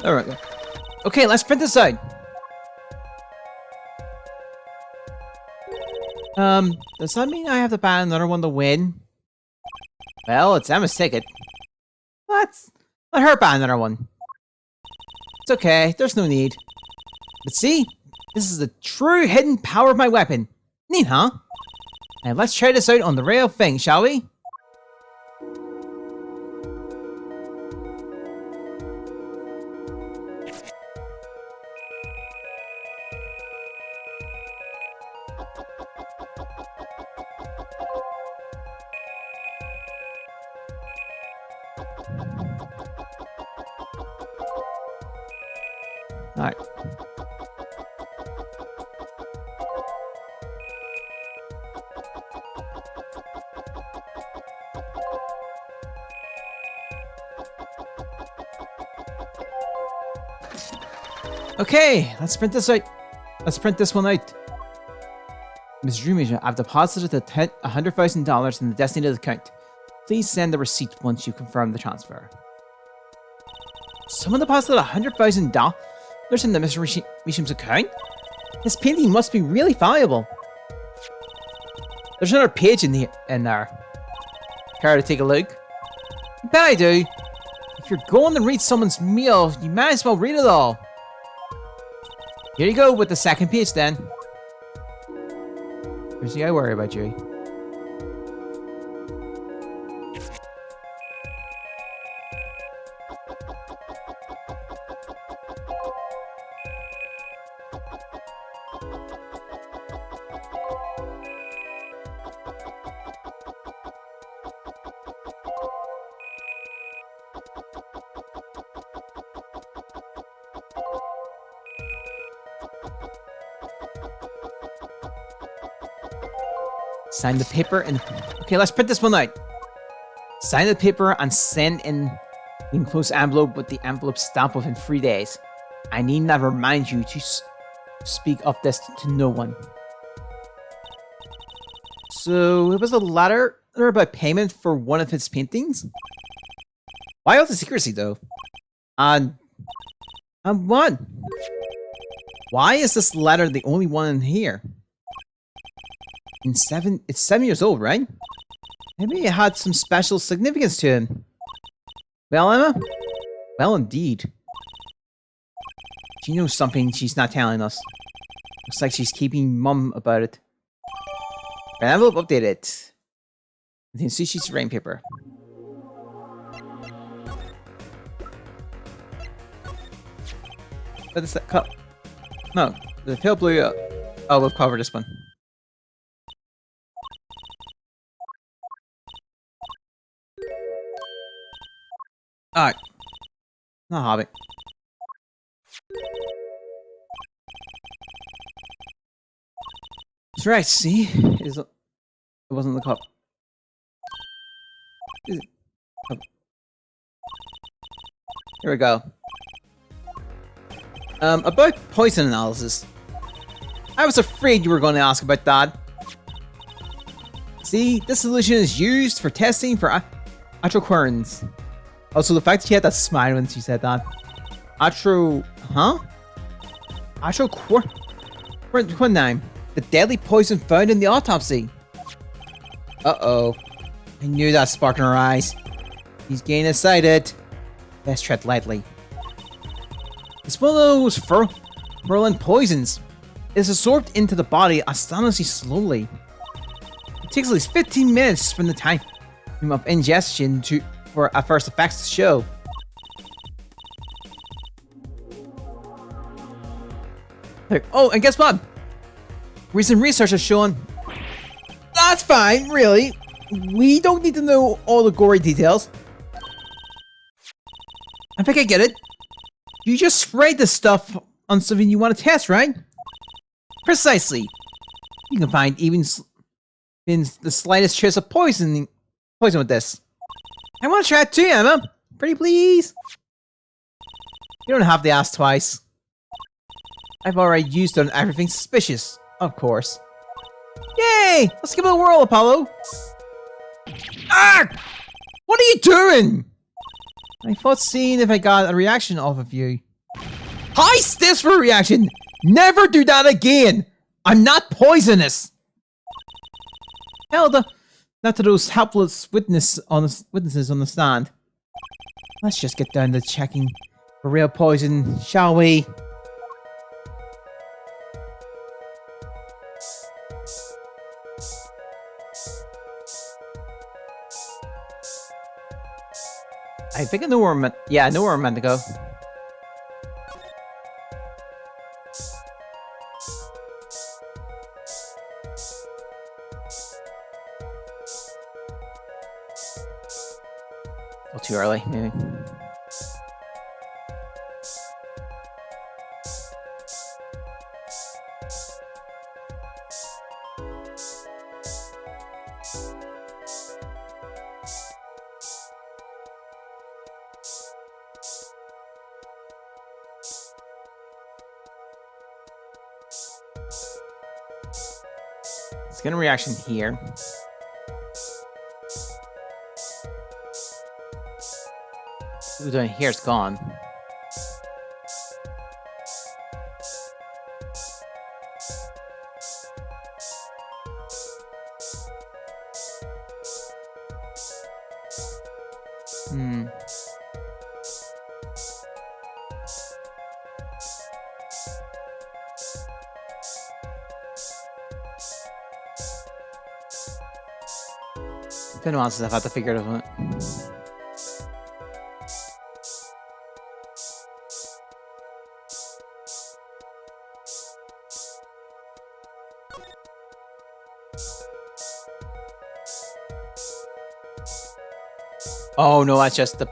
Alright. Okay, let's print this out. Does that mean I have to buy another one to win? Well, it's Emma's ticket. Let her buy another one. It's okay, there's no need. But see, this is the true hidden power of my weapon. Neat, huh? Now let's try this out on the real thing, shall we? Alright. Okay, let's print this out. Let's print this one out. Ms. Dreamer, I've deposited $100,000 in the designated account. Please send the receipt once you confirm the transfer. Someone deposited $100,000 in the Mr. Misham's account? His painting must be really valuable. There's another page in there. Care to take a look? I bet I do. If you're going to read someone's mail, you might as well read it all. Here you go with the second page then. Where's the I worry about you? Sign the paper and... Okay, let's print this one out. Sign the paper and send in the enclosed envelope with the envelope stamp within 3 days. I need not remind you to speak of this to no one. So, it was a letter about payment for one of his paintings? Why all the secrecy, though? And what? Why is this letter the only one in here? It's 7 years old, right? Maybe it had some special significance to him. Well, Emma? Well, indeed. She knows something she's not telling us. Looks like she's keeping mum about it. An envelope updated. Contains 2 sheets of writing paper. What is that cup? No, the pale blue. Oh, we'll cover this one. Alright. Not a hobby. That's right, see? It wasn't the cup. Here we go. About poison analysis. I was afraid you were going to ask about that. See, this solution is used for testing for atroquerns. Also, the fact that she had that smile when she said that. Atroquinine. The deadly poison found in the autopsy. Uh-oh. I knew that spark in her eyes. He's getting excited. Best tread lightly. It's one of those virulent poisons. It's absorbed into the body astonishingly slowly. It takes at least 15 minutes from the time of ingestion for first effects to show. Oh, and guess what? Recent research has shown... That's fine, really. We don't need to know all the gory details. I think I get it. You just sprayed this stuff on something you want to test, right? Precisely. You can find even in the slightest trace of poison with this. I want to try it too, Emma. Pretty please. You don't have to ask twice. I've already used it on everything suspicious, of course. Yay! Let's give it a whirl, Apollo. Ah! What are you doing? I thought seeing if I got a reaction off of you. Heist this for a reaction! Never do that again! I'm not poisonous! Hell, not to those helpless witnesses on the stand. Let's just get down to checking for real poison, shall we? I think I know where I'm meant. Yeah, I know where I'm meant to go. Oh, too early, maybe. Let's get a reaction here. Ooh, down here's gone. It's been a while since I've had to figure it out. Oh no, that's just the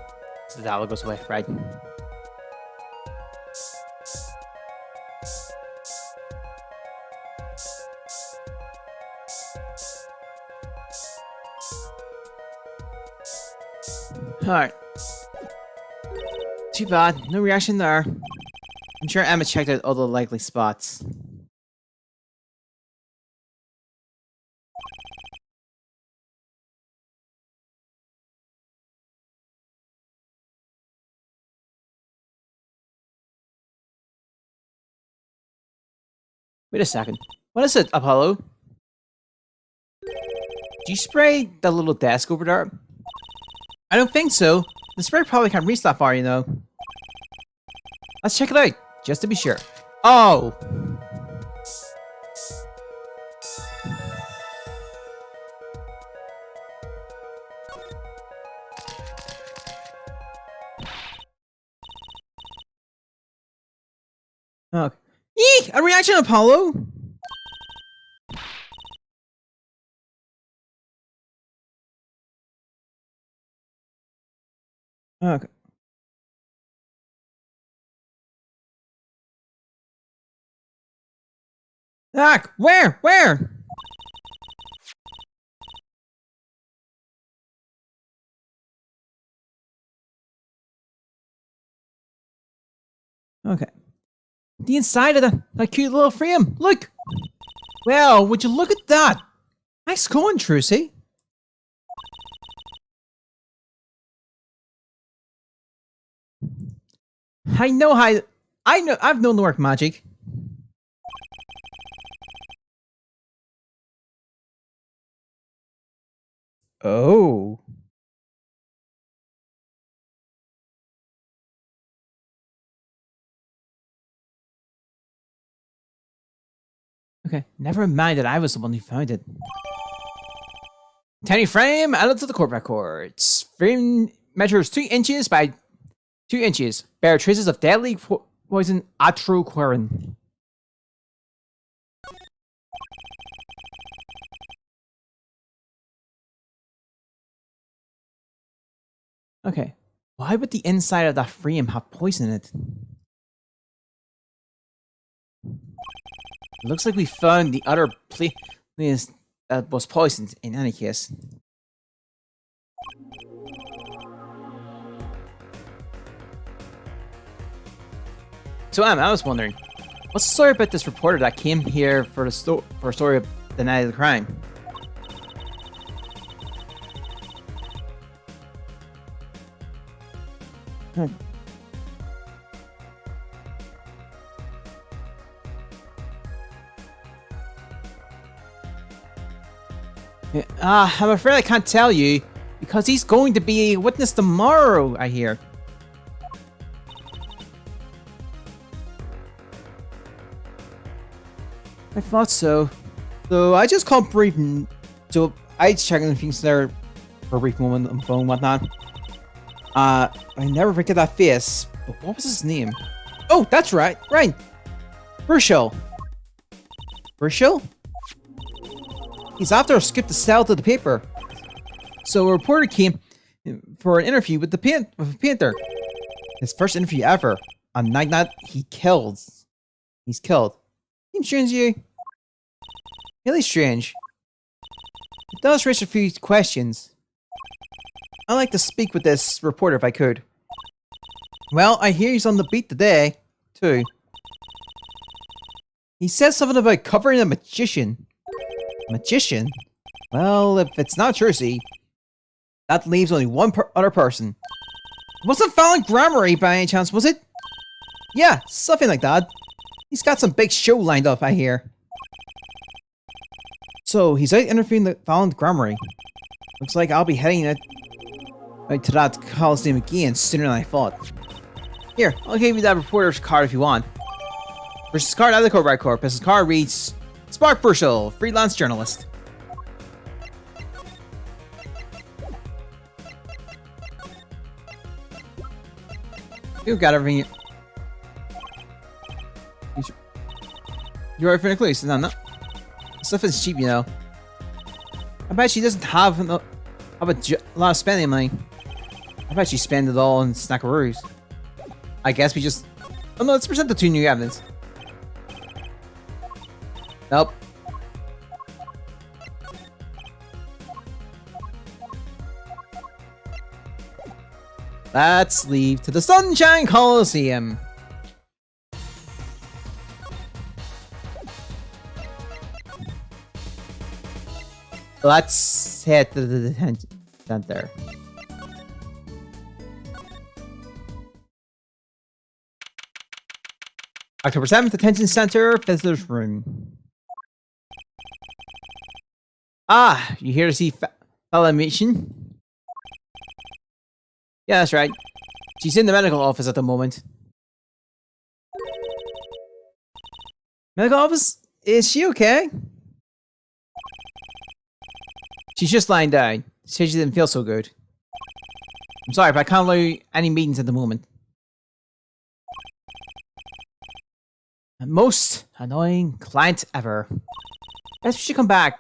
dial goes away, right? Alright. Too bad. No reaction there. I'm sure Emma checked out all the likely spots. Wait a second. What is it, Apollo? Did you spray that little desk over there? I don't think so. The spray probably can't reach that far, you know. Let's check it out, just to be sure. Oh! Okay. Eek! A reaction, Apollo! Okay. Ah, where? Where? Okay. The inside of that cute little frame. Look. Well, would you look at that? Nice going, Trucy. I know how. I've known the work magic. Oh. Okay, never mind that I was the one who found it. Tiny frame added to the court records. Frame measures 2 inches by 2 inches. Bear traces of deadly poison atroquarin. Okay, why would the inside of that frame have poison in it? It looks like we found the other place that was poisoned in any case. So I was wondering, what's the story about this reporter that came here for a story of the night of the crime? Hmm. I'm afraid I can't tell you, because he's going to be a witness tomorrow, I hear. I thought so. So I just called brief. So I checked on things there for a brief moment on the phone and whatnot. I never forget that face. But what was his name? Oh, that's right. Right. Burchell. Burchell? He's after a skip to sell to the paper. So a reporter came for an interview with the painter. His first interview ever. On night that he's killed. Seems strange to you? Really strange. It does raise a few questions. I'd like to speak with this reporter if I could. Well, I hear he's on the beat today, too. He says something about covering a magician. Magician? Well, if it's not Jersey, that leaves only one other person. It wasn't Fallon Grammary by any chance, was it? Yeah, something like that. He's got some big show lined up, I hear. So, he's out interviewing the Fallon Grammary. Looks like I'll be heading out to that Coliseum again sooner than I thought. Here, I'll give you that reporter's card if you want. Business card out of the court record. Business card reads, Spark Burchell, freelance journalist. You got everything. You're right for the clues. No, stuff is cheap, you know. I bet she doesn't have a lot of spending money. I bet she spent it all on snackaroos. I guess we just... Oh no, let's present the 2 new evidence. Nope. Let's leave to the Sunshine Coliseum. Let's head to the detention center. October 7th, detention center, visitor's room. Ah, you here to see Fallon Mission? Yeah, that's right. She's in the medical office at the moment. Medical office? Is she okay? She's just lying down. She said she didn't feel so good. I'm sorry, but I can't allow any meetings at the moment. Most annoying client ever. Guess we should come back.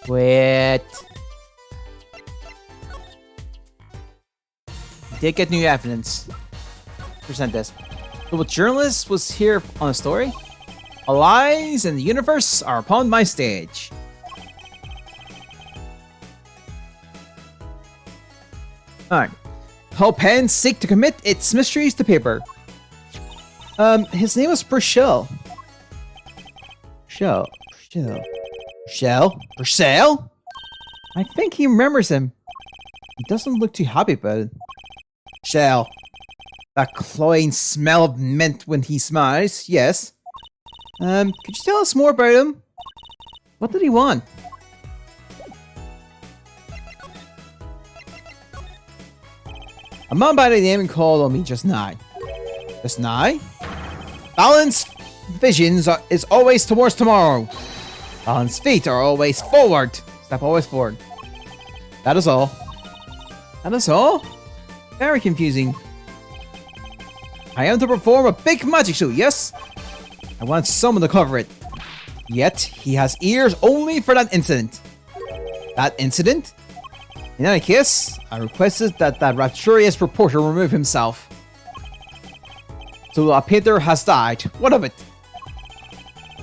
Wait. Did get new evidence. Present this. The journalist was here on a story. All eyes in the universe are upon my stage. Alright. How pens seek to commit its mysteries to paper. His name was Purcell. Purcell? I think he remembers him. He doesn't look too happy about it. Purcell. That cloying smell of mint when he smiles, yes. Could you tell us more about him? What did he want? A man by the name called on me just now. Just now? Balanced visions is always towards tomorrow. Balanced feet are always forward. Step always forward. That is all. That is all? Very confusing. I am to perform a big magic show, yes? I want someone to cover it. Yet, he has ears only for that incident. That incident? In any case, I requested that rapturous reporter remove himself. So a painter has died. What of it?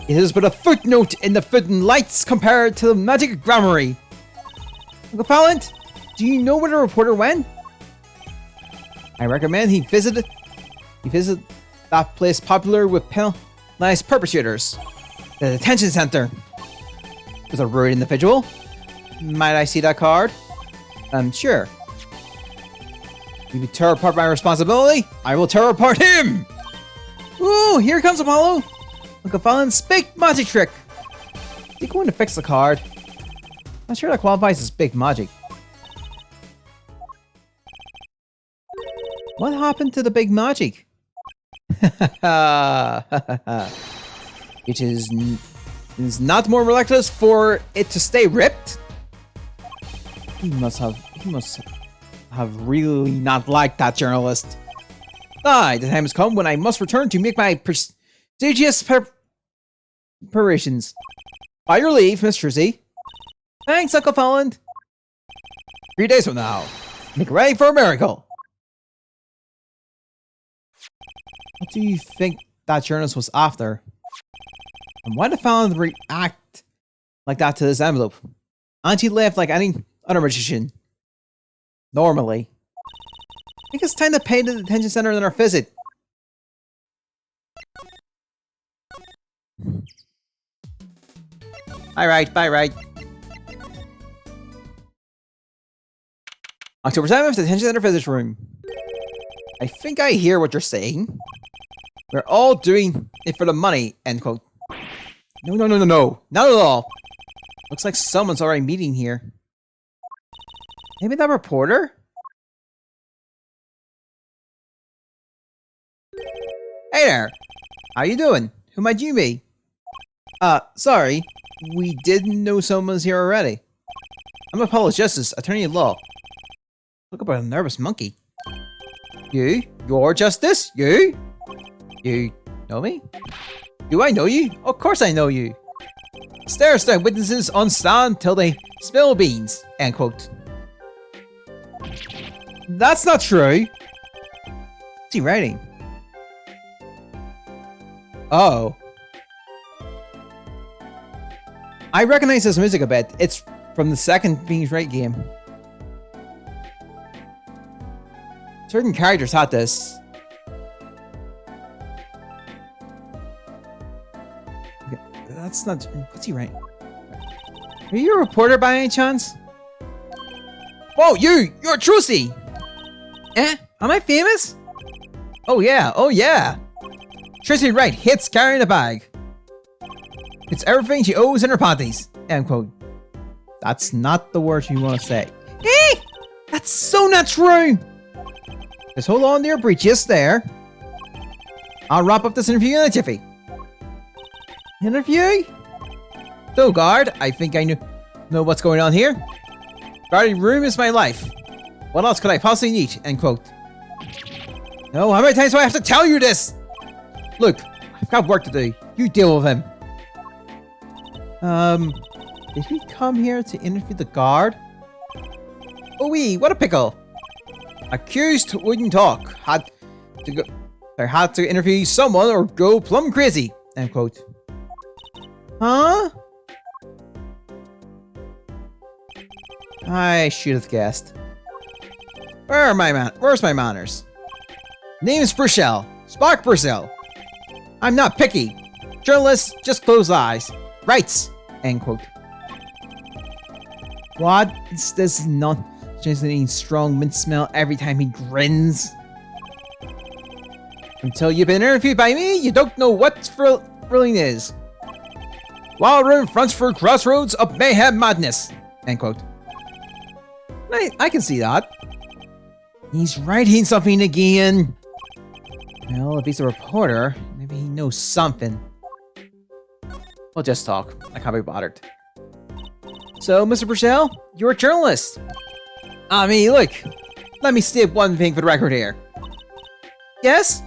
It is but a footnote in the footlights compared to the magic gramarye. Uncle Pallant, do you know where the reporter went? I recommend he visit that place popular with penalized perpetrators. The detention center. Was a rude individual. Might I see that card? Sure. If you tear apart my responsibility, I will tear apart him! Ooh, here comes Apollo! Uncle Fallon's big magic trick! Is he going to fix the card? Not sure that qualifies as big magic. What happened to the big magic? It is not more miraculous for it to stay ripped? He must have really not liked that journalist. Aye, the time has come when I must return to make my prestigious preparations. By your leave, Miss Trissy. Thanks, Uncle Falland. 3 days from now, make ready for a miracle. What do you think that journalist was after? And why did Falland react like that to this envelope? And he left like any other magician. Normally. I think it's time to pay the detention center in our visit. Bye, right. October 7th, detention center visit room. I think I hear what you're saying. We're all doing it for the money, end quote. No. Not at all. Looks like someone's already meeting here. Maybe that reporter? Hey there! How you doing? Who might you be? Sorry. We didn't know someone's here already. I'm Apollo Justice, Attorney at Law. Look up a nervous monkey. You're Justice? You know me? Do I know you? Of course I know you. Stare down witnesses on stand till they spill beans, end quote. That's not true. What's he writing? Oh. I recognize this music a bit. It's from the second Beans Right game. Certain characters had this. Okay, that's not... What's he writing? Are you a reporter by any chance? Whoa, you're Trucy! Am I famous? Oh yeah. Tracy Wright hits carrying a bag. It's everything she owes in her panties. End quote. That's not the word you want to say. That's so not true! Just hold on to your breeches there. I'll wrap up this interview in a jiffy. Interview? So, guard, I think I know what's going on here. Guarding room is my life. What else could I possibly need? End quote. No, how many times do I have to tell you this? Look, I've got work to do. You deal with him. Did he come here to interview the guard? Oh wee, what a pickle. Accused wouldn't talk. Had to I had to interview someone or go plumb crazy, end quote. Huh? I should have guessed. Where's my manners? Name is Purcell. Spock Purcell. I'm not picky. Journalists, just close eyes. Rights, end quote. What? Is this not just an strong mint smell every time he grins? Until you've been interviewed by me, you don't know what thrilling is. Wild Room fronts for crossroads of mayhem madness, end quote. I can see that. He's writing something again. Well, if he's a reporter, maybe he knows something. We'll just talk. I can't be bothered. So, Mr. Purcell, you're a journalist. I mean, look. Let me state one thing for the record here. Yes?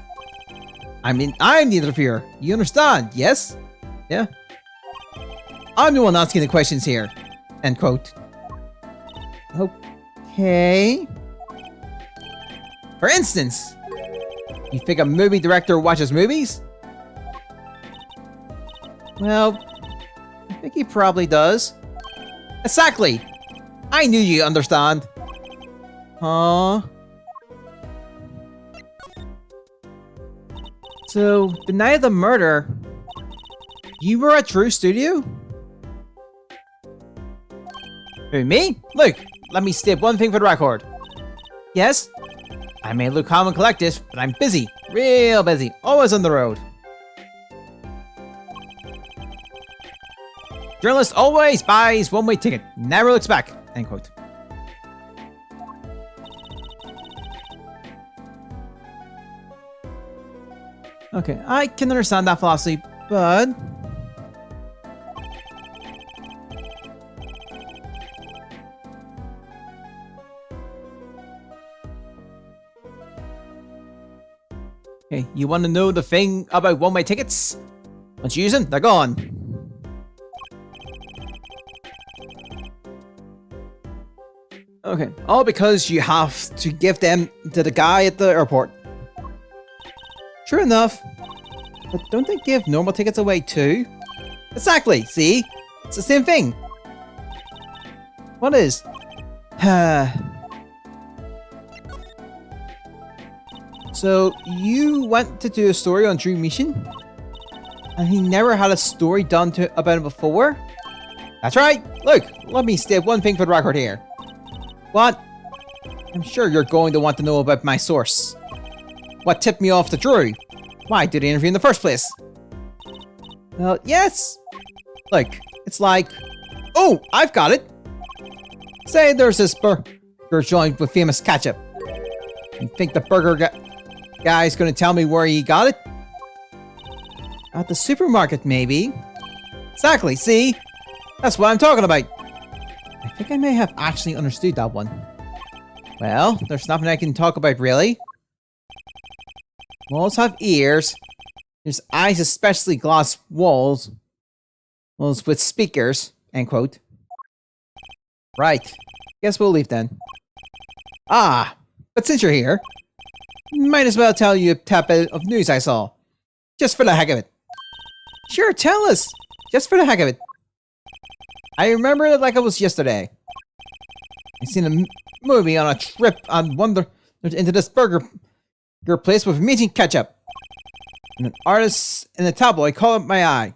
I mean, I'm the interviewer. You understand? Yes? Yeah? I'm the one asking the questions here. End quote. Okay. For instance, you think a movie director watches movies? Well, I think he probably does. Exactly! I knew you'd understand. Huh? So, the night of the murder, you were at Drew's studio? Who, me? Look, let me state one thing for the record. Yes? I may look calm and collected, but I'm busy. Real busy. Always on the road. Journalist always buys one-way ticket. Never looks back. End quote. Okay, I can understand that philosophy, but... Okay, you want to know the thing about one-way tickets? Once you use them, they're gone. Okay, all because you have to give them to the guy at the airport. True enough. But don't they give normal tickets away too? Exactly, see? It's the same thing. What is? So, you went to do a story on Drew Mission? And he never had a story done about him before? That's right! Look, let me state one thing for the record here. What? I'm sure you're going to want to know about my source. What tipped me off to Drew? Why did the interview in the first place? Well, yes! Look, it's like... Oh, I've got it! Say there's this burger joint with famous ketchup. You think the burger guy's gonna tell me where he got it? At the supermarket, maybe. Exactly, see? That's what I'm talking about. I think I may have actually understood that one. Well, there's nothing I can talk about, really. Walls have ears. There's eyes, especially glass walls. Walls with speakers, end quote. Right. Guess we'll leave then. Ah, but since you're here, might as well tell you a tap of news I saw. Just for the heck of it. Sure, tell us. Just for the heck of it. I remember it like it was yesterday. I seen a movie on a trip on Wonder into this burger place with amazing ketchup. And an artist in a tabloid caught up my eye.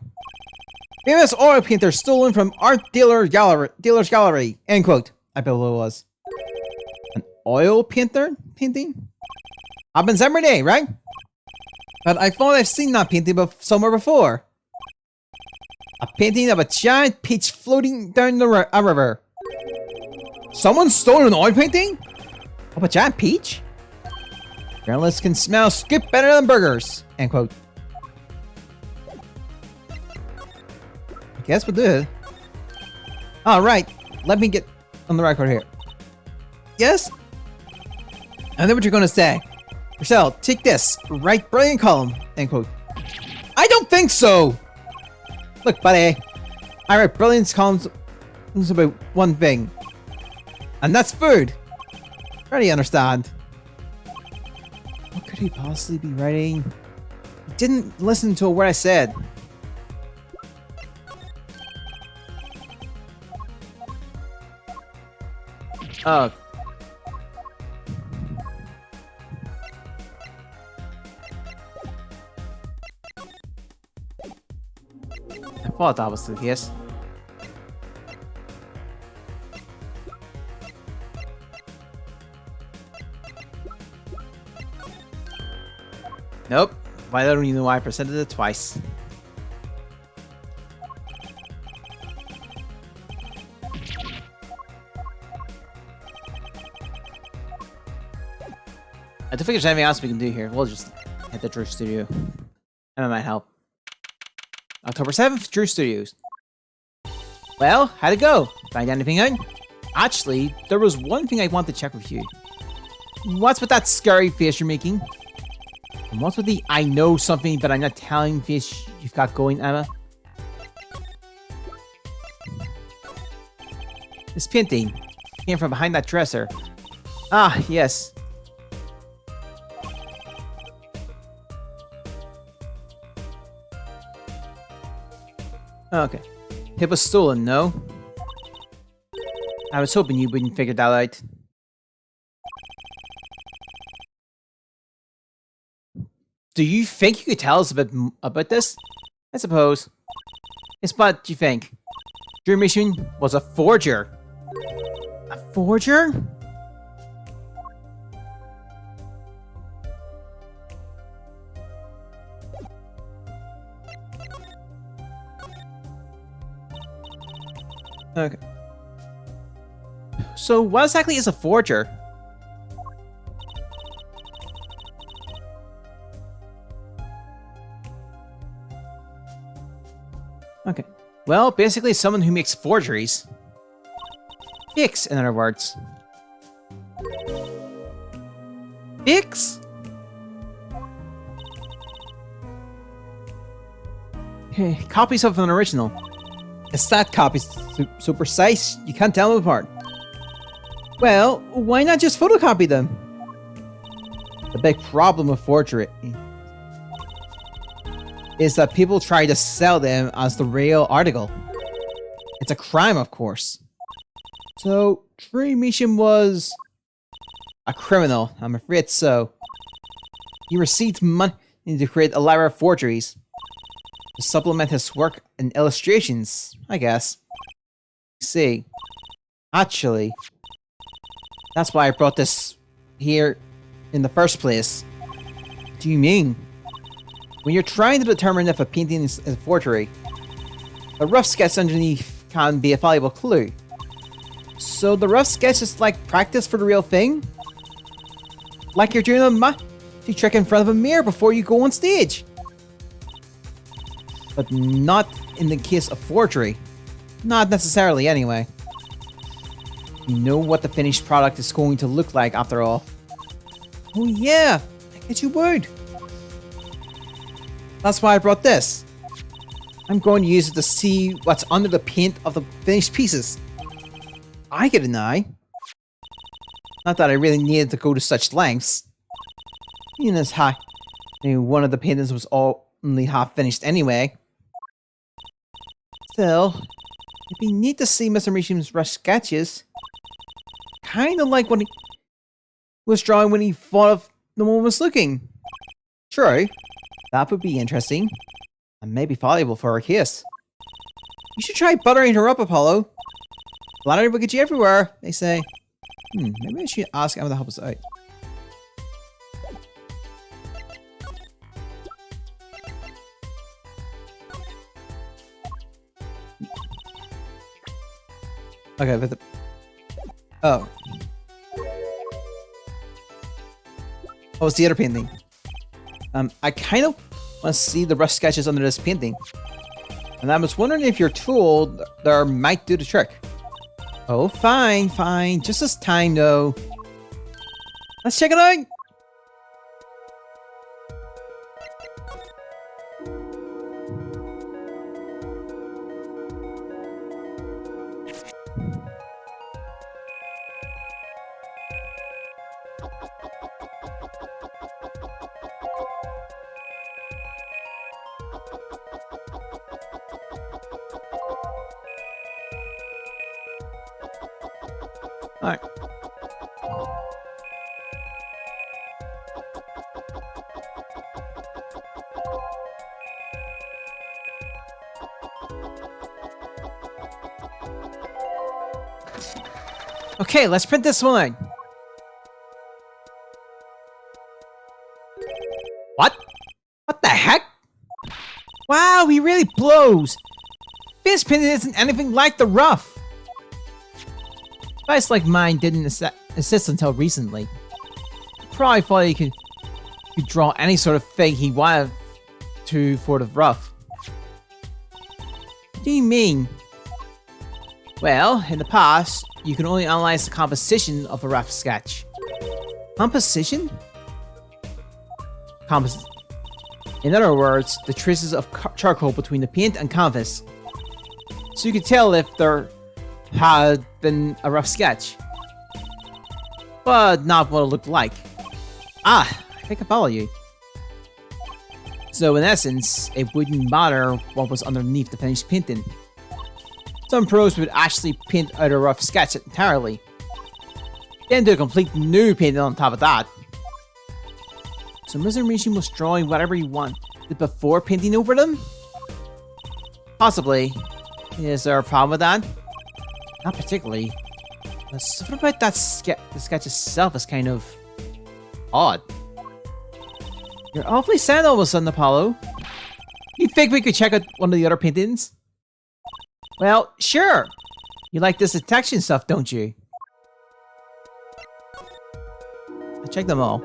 Famous oil painter stolen from art dealer's gallery. End quote. I believe it was. An oil painter painting? Happens every day, right? But I thought I've seen that painting somewhere before. A painting of a giant peach floating down a river. Someone stole an oil painting? Of a giant peach? Journalists can smell scoop better than burgers. End quote. I guess we'll do it. Alright, let me get on the record here. Yes? I know what you're gonna say. Purcell, take this. Write brilliant column. End quote. I don't think so! Look, buddy. I write brilliant columns about one thing. And that's food. Already understand. What could he possibly be writing? He didn't listen to a word I said. Oh. I thought that was the case. Nope. Why don't you know why I presented it twice? I don't think there's anything else we can do here. We'll just head to Drew Studio. That might help. October 7th, Drew Studios. Well, how'd it go? Find anything out? Actually, there was one thing I want to check with you. What's with that scary face you're making? And what's with the I know something but I'm not telling face you've got going, Emma? This painting came from behind that dresser. Ah, yes. Okay. It was stolen, no? I was hoping you wouldn't figure that out. Do you think you could tell us a bit about this? I suppose. Yes, what do you think? Dream Mission was a forger. A forger? Okay. So what exactly is a forger? Okay. Well, basically someone who makes forgeries. Fakes, in other words. Fakes? Okay, copies of an original. It's that copies so precise you can't tell them apart. Well, why not just photocopy them? The big problem with forgery is that people try to sell them as the real article. It's a crime, of course. So, Dream Mission was a criminal, I'm afraid so. He received money to create elaborate forgeries to supplement his work and illustrations, I guess. See, actually, that's why I brought this here in the first place. What do you mean? When you're trying to determine if a painting is a forgery, the rough sketch underneath can be a valuable clue. So the rough sketch is like practice for the real thing? Like you're doing a magic trick in front of a mirror before you go on stage. But not in the case of forgery. Not necessarily, anyway. You know what the finished product is going to look like, after all. Oh yeah, I guess you would. That's why I brought this. I'm going to use it to see what's under the paint of the finished pieces. I get an eye. Not that I really needed to go to such lengths. Even as high, one of the paintings was only half finished anyway. Still, it'd be neat to see Mr. Mishi's rough sketches. Kinda like what he was drawing when he thought of no one was looking. True, that would be interesting. And maybe valuable for our case. You should try buttering her up, Apollo. Flattery will get you everywhere, they say. Maybe I should ask Emma to help us out. Okay, but the... Oh. Oh, it's the other painting. I kind of want to see the rough sketches under this painting. And I was wondering if your tool there might do the trick. Oh, fine, fine. Just this time, though. Let's check it out! Alright. Okay, let's print this one. What? What the heck? Wow, he really blows. This pin isn't anything like the rough. Device like mine didn't assist until recently. Probably thought he could draw any sort of thing he wanted to for the rough. What do you mean? Well, in the past, you can only analyze the composition of a rough sketch. Composition? In other words, the traces of charcoal between the paint and canvas. So you could tell if there had been a rough sketch. But not what it looked like. Ah, I think I follow you. So in essence, it wouldn't matter what was underneath the finished painting. Some pros would actually paint out a rough sketch entirely. Then do a complete new painting on top of that. So Mr. Mishin was drawing whatever he wanted before painting over them? Possibly. Is there a problem with that? Not particularly. But something about that the sketch itself is kind of odd. You're awfully sad all of a sudden, Apollo. You think we could check out one of the other paintings? Well, sure. You like this detection stuff, don't you? I checked them all.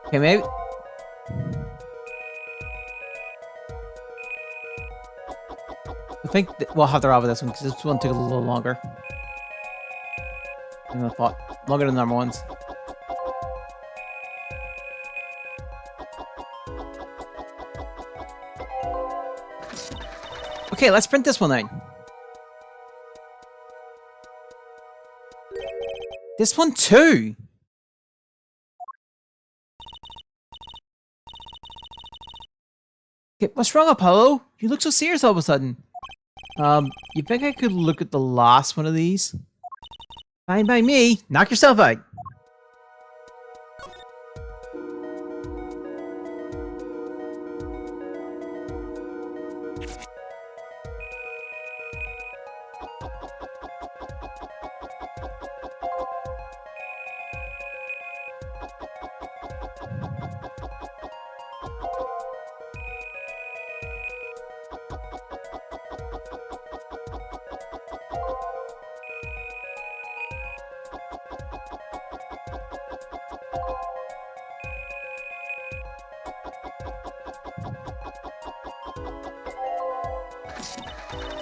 Okay, maybe. I think we'll have to wrap with this one because this one took a little longer than I thought. Longer than the number ones. Okay, let's print this one out. This one too. Okay, what's wrong, Apollo? You look so serious all of a sudden. You think I could look at the last one of these? Fine by me. Knock yourself out.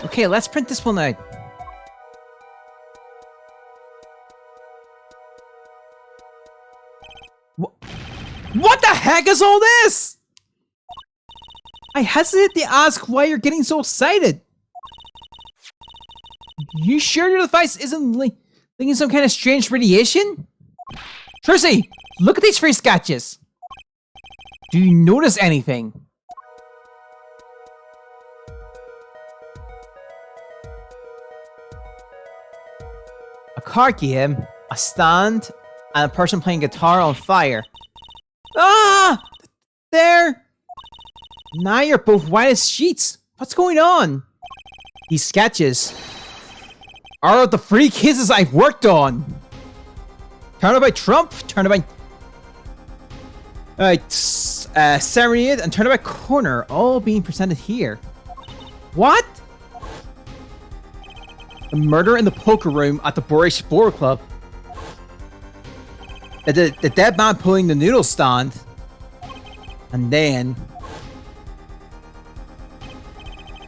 Okay, let's print this one out. What the heck is all this? I hesitate to ask why you're getting so excited. You sure your device isn't linking some kind of strange radiation? Tracy, look at these three sketches. Do you notice anything? A card game, a stand, and a person playing guitar on fire. Ah! There! Now you're both white as sheets. What's going on? These sketches are the three cases I've worked on. Turnabout Trump, Turnabout Serenade, and Turnabout Corner all being presented here. What? The murder in the poker room at the Boris Sport Club. The dead man pulling the noodle stand. And then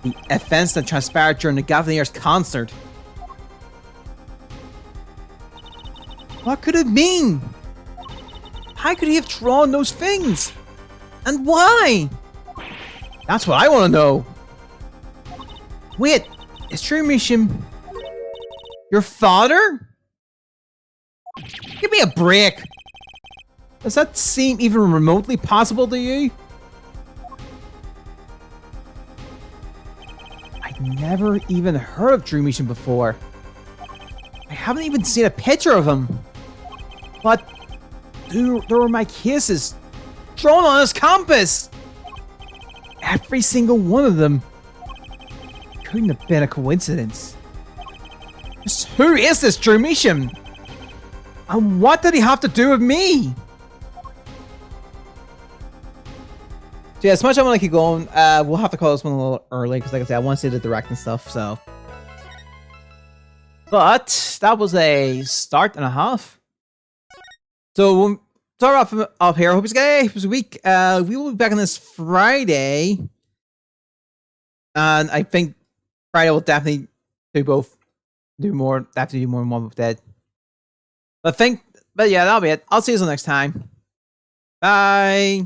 the events that transpired during the Gavaliers concert. What could it mean? How could he have drawn those things? And why? That's what I want to know. Wait, is True Mission your father? Give me a break! Does that seem even remotely possible to you? I've never even heard of Dream Mission before. I haven't even seen a picture of him. But there were my kisses drawn on his compass! Every single one of them. Couldn't have been a coincidence. Just who is this Dream Mission? And what did he have to do with me? So yeah, as much as I want to keep going, we'll have to call this one a little early because, like I said, I want to see the direct and stuff. So, but that was a start and a half. So we'll start off up here. I hope it's good. It was a week. We will be back on this Friday, and I think Friday will definitely do both. Do more. Definitely do more than one with Dead. But yeah, that'll be it. I'll see you next time. Bye.